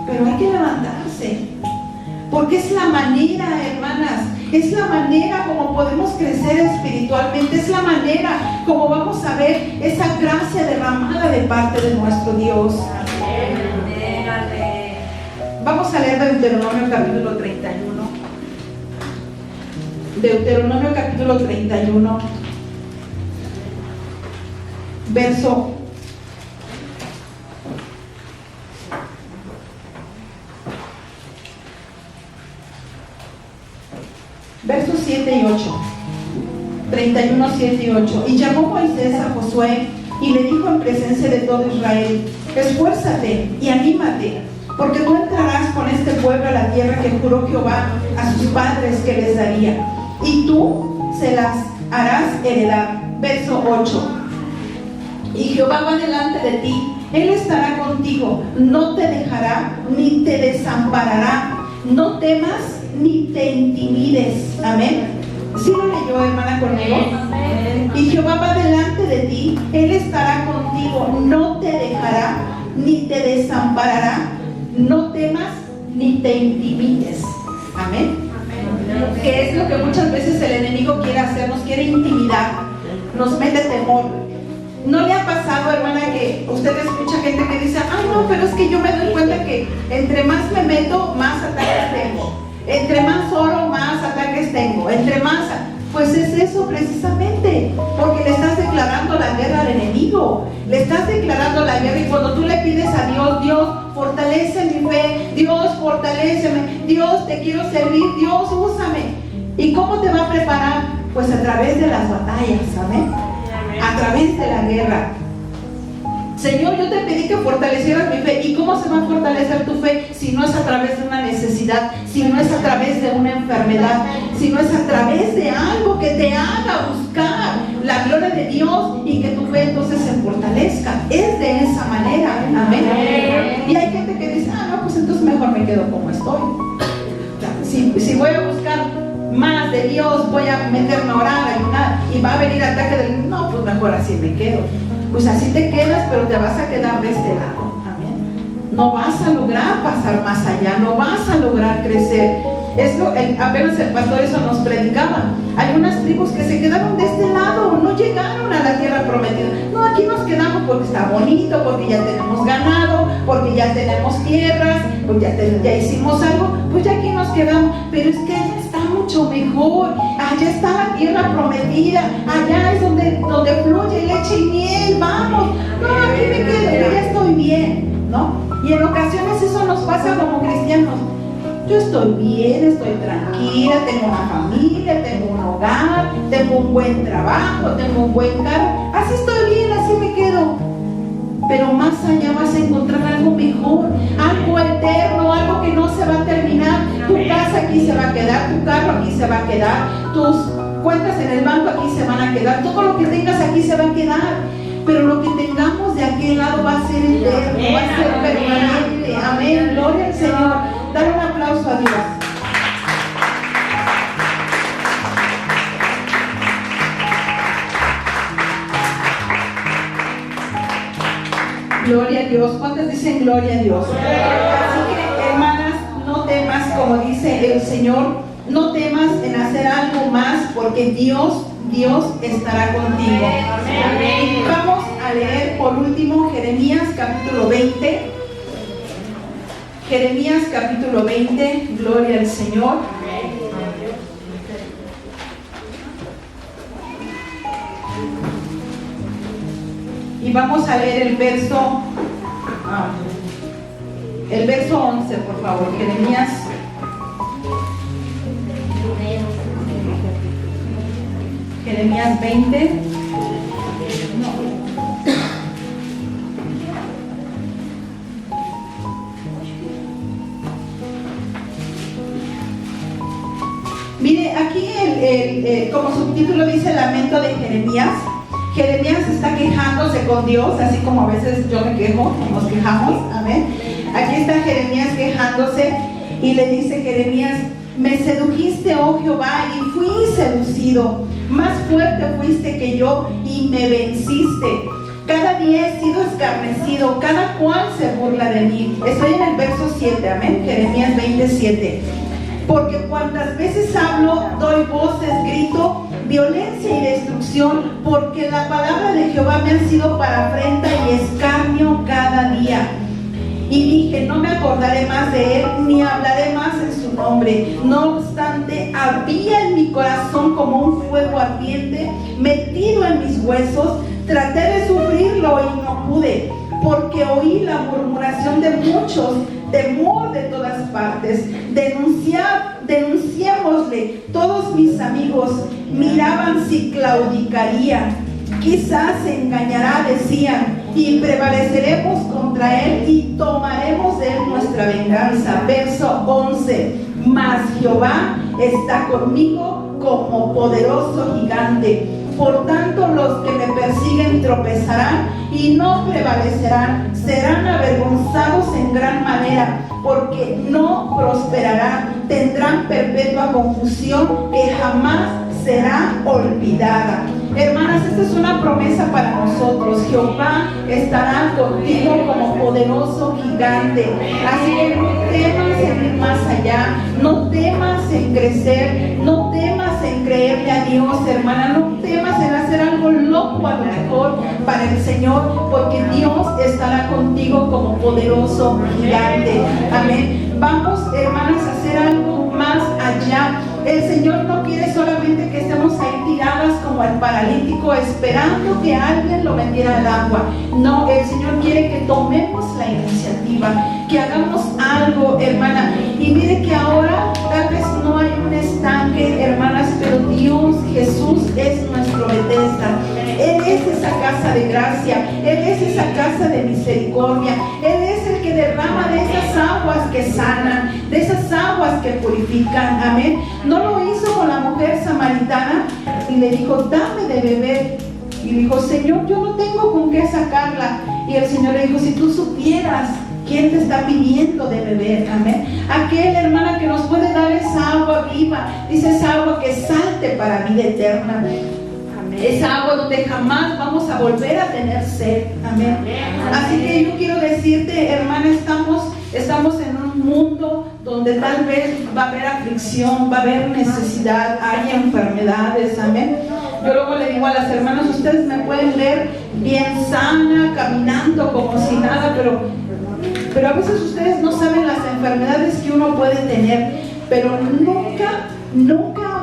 pero hay que levantarse, porque es la manera, hermanas, es la manera como podemos crecer espiritualmente, es la manera como vamos a ver esa gracia derramada de parte de nuestro Dios. Vamos a leer Deuteronomio capítulo 31. Deuteronomio capítulo 31, verso 7 y 8. 31, 7 y 8. Y llamó Moisés a Josué y le dijo en presencia de todo Israel, esfuérzate y anímate, porque tú entrarás con este pueblo a la tierra que juró Jehová a sus padres que les daría, y tú se las harás heredar. Verso 8. Y Jehová va delante de ti, Él estará contigo, no te dejará ni te desamparará, no temas ni te intimides. Amén. ¿Sí lo leyó, hermana, conmigo? Y Jehová va delante de ti, Él estará contigo, no te dejará ni te desamparará, no temas ni te intimides. Amén. Que es lo que muchas veces el enemigo quiere hacer, nos quiere intimidar, nos mete temor. ¿No le ha pasado, hermana, que usted escucha gente que dice, ay no, pero es que yo me doy cuenta que entre más me meto, más ataques tengo, entre más oro, más ataques tengo, entre más... Pues es eso precisamente, porque le estás declarando la guerra al enemigo, le estás declarando la guerra, y cuando tú le pides a Dios, Dios, fortalece mi fe, Dios, fortaléceme, Dios, te quiero servir, Dios, úsame. ¿Y cómo te va a preparar? Pues a través de las batallas, amén, a través de la guerra. Señor, yo te pedí que fortalecieras mi fe. ¿Y cómo se va a fortalecer tu fe si no es a través de una necesidad, si no es a través de una enfermedad, si no es a través de algo que te haga buscar la gloria de Dios y que tu fe entonces se fortalezca? Es de esa manera, amén. Y hay gente que dice, no, pues entonces mejor me quedo como estoy. Si voy a buscar más de Dios, voy a meterme a orar, a ayunar, y va a venir ataque del... No, pues mejor así me quedo. Pues así te quedas, pero te vas a quedar de este lado. Amén. No vas a lograr pasar más allá, no vas a lograr crecer. Apenas el pastor eso nos predicaba. Hay unas tribus que se quedaron de este lado, no llegaron a la tierra prometida. No, aquí nos quedamos porque está bonito, porque ya tenemos ganado, porque ya tenemos tierras, pues ya hicimos algo, pues ya aquí nos quedamos. Pero es que allá está mucho mejor, allá está la tierra prometida, allá es donde fluye leche y miel, vamos. No, aquí me quedo, yo ya estoy bien, ¿no? Y en ocasiones eso nos pasa como cristianos. Yo estoy bien, estoy tranquila, tengo una familia, tengo un hogar, tengo un buen trabajo, tengo un buen carro. Así estoy bien, así me quedo. Pero más allá vas a encontrar algo mejor, algo eterno, algo que no se va a terminar. Tu casa aquí se va a quedar, tu carro aquí se va a quedar, tus cuentas en el banco aquí se van a quedar, todo lo que tengas aquí se va a quedar. Pero lo que tengamos de aquel lado va a ser eterno, va a ser permanente. Amén, gloria al Señor. Dar un aplauso a Dios. Gloria a Dios. ¿Cuántas dicen gloria a Dios? Así que, hermanas, no temas, como dice el Señor, no temas en hacer algo más, porque Dios estará contigo. Amén. Y vamos a leer por último Jeremías capítulo 20. Jeremías capítulo 20, gloria al Señor. Y vamos a leer el verso 11, por favor. Jeremías 20. Mire, aquí como subtítulo dice Lamento de Jeremías. Jeremías está quejándose con Dios, así como a veces yo me quejo, nos quejamos, amén. Aquí está Jeremías quejándose y le dice Jeremías: me sedujiste, oh Jehová, y fui seducido. Más fuerte fuiste que yo y me venciste. Cada día he sido escarnecido, cada cual se burla de mí. Estoy en el verso 7, amén. Jeremías 27. Porque cuantas veces hablo, doy voces, grito, violencia y destrucción, porque la palabra de Jehová me ha sido para afrenta y escarnio cada día. Y dije: no me acordaré más de él, ni hablaré más en su nombre. No obstante, había en mi corazón como un fuego ardiente metido en mis huesos. Traté de sufrirlo y no pude, porque oí la murmuración de muchos, temor de todas partes. Denunciémosle. Todos mis amigos miraban si claudicaría. quizás se engañará, decían, y prevaleceremos contra él y tomaremos de él nuestra venganza. Verso 11, mas Jehová está conmigo como poderoso gigante. Por tanto, los que me persiguen tropezarán y no prevalecerán, serán avergonzados en gran manera, porque no prosperarán, tendrán perpetua confusión que jamás será olvidada. Hermanas, esta es una promesa para nosotros. Jehová estará contigo como poderoso gigante. Así que no temas en ir más allá, no temas en crecer, no temas en creerle a Dios, hermana, no temas en hacer algo loco a lo mejor para el Señor, porque Dios estará contigo como poderoso gigante. Amén. Vamos, hermanas, a hacer algo más allá. El Señor no quiere solamente que estemos ahí tiradas como el paralítico esperando que alguien lo metiera al agua. No, el Señor quiere que tomemos la iniciativa, que hagamos algo, hermana. Y mire que ahora tal vez no hay un estanque, hermanas, pero Dios, Jesús es nuestro Betesda. Él es esa casa de gracia, Él es esa casa de misericordia, Él es el que derrama de esas aguas que sanan, de esas aguas que purifican. Amén. No lo hizo con la mujer samaritana y le dijo, dame de beber. Y dijo, Señor, yo no tengo con qué sacarla. Y el Señor le dijo, si tú supieras quién te está pidiendo de beber. Amén. Aquel, hermana, que nos puede dar esa agua viva, dice, esa agua que salte para vida eterna. Esa agua donde jamás vamos a volver a tener sed. Amén. Así que yo quiero decirte, hermana, estamos en un mundo donde tal vez va a haber aflicción, va a haber necesidad, hay enfermedades. Amén. Yo luego le digo a las hermanas, ustedes me pueden ver bien sana, caminando como si nada, pero a veces ustedes no saben las enfermedades que uno puede tener. Pero nunca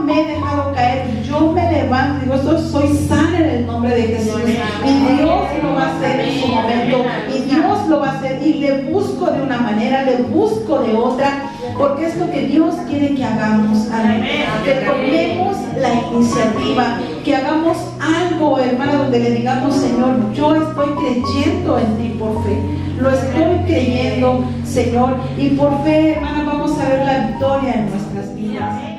me he dejado caer. Yo me levanto y digo, soy sana en el nombre de Jesús. Y Dios lo va a hacer en su momento. Y Dios lo va a hacer. Y le busco de una manera, le busco de otra. Porque es lo que Dios quiere que hagamos. Amén. Que tomemos la iniciativa. Que hagamos algo, hermana, donde le digamos, Señor, yo estoy creyendo en ti por fe. Lo estoy creyendo, Señor. Y por fe, hermana, vamos a ver la victoria en nuestras vidas.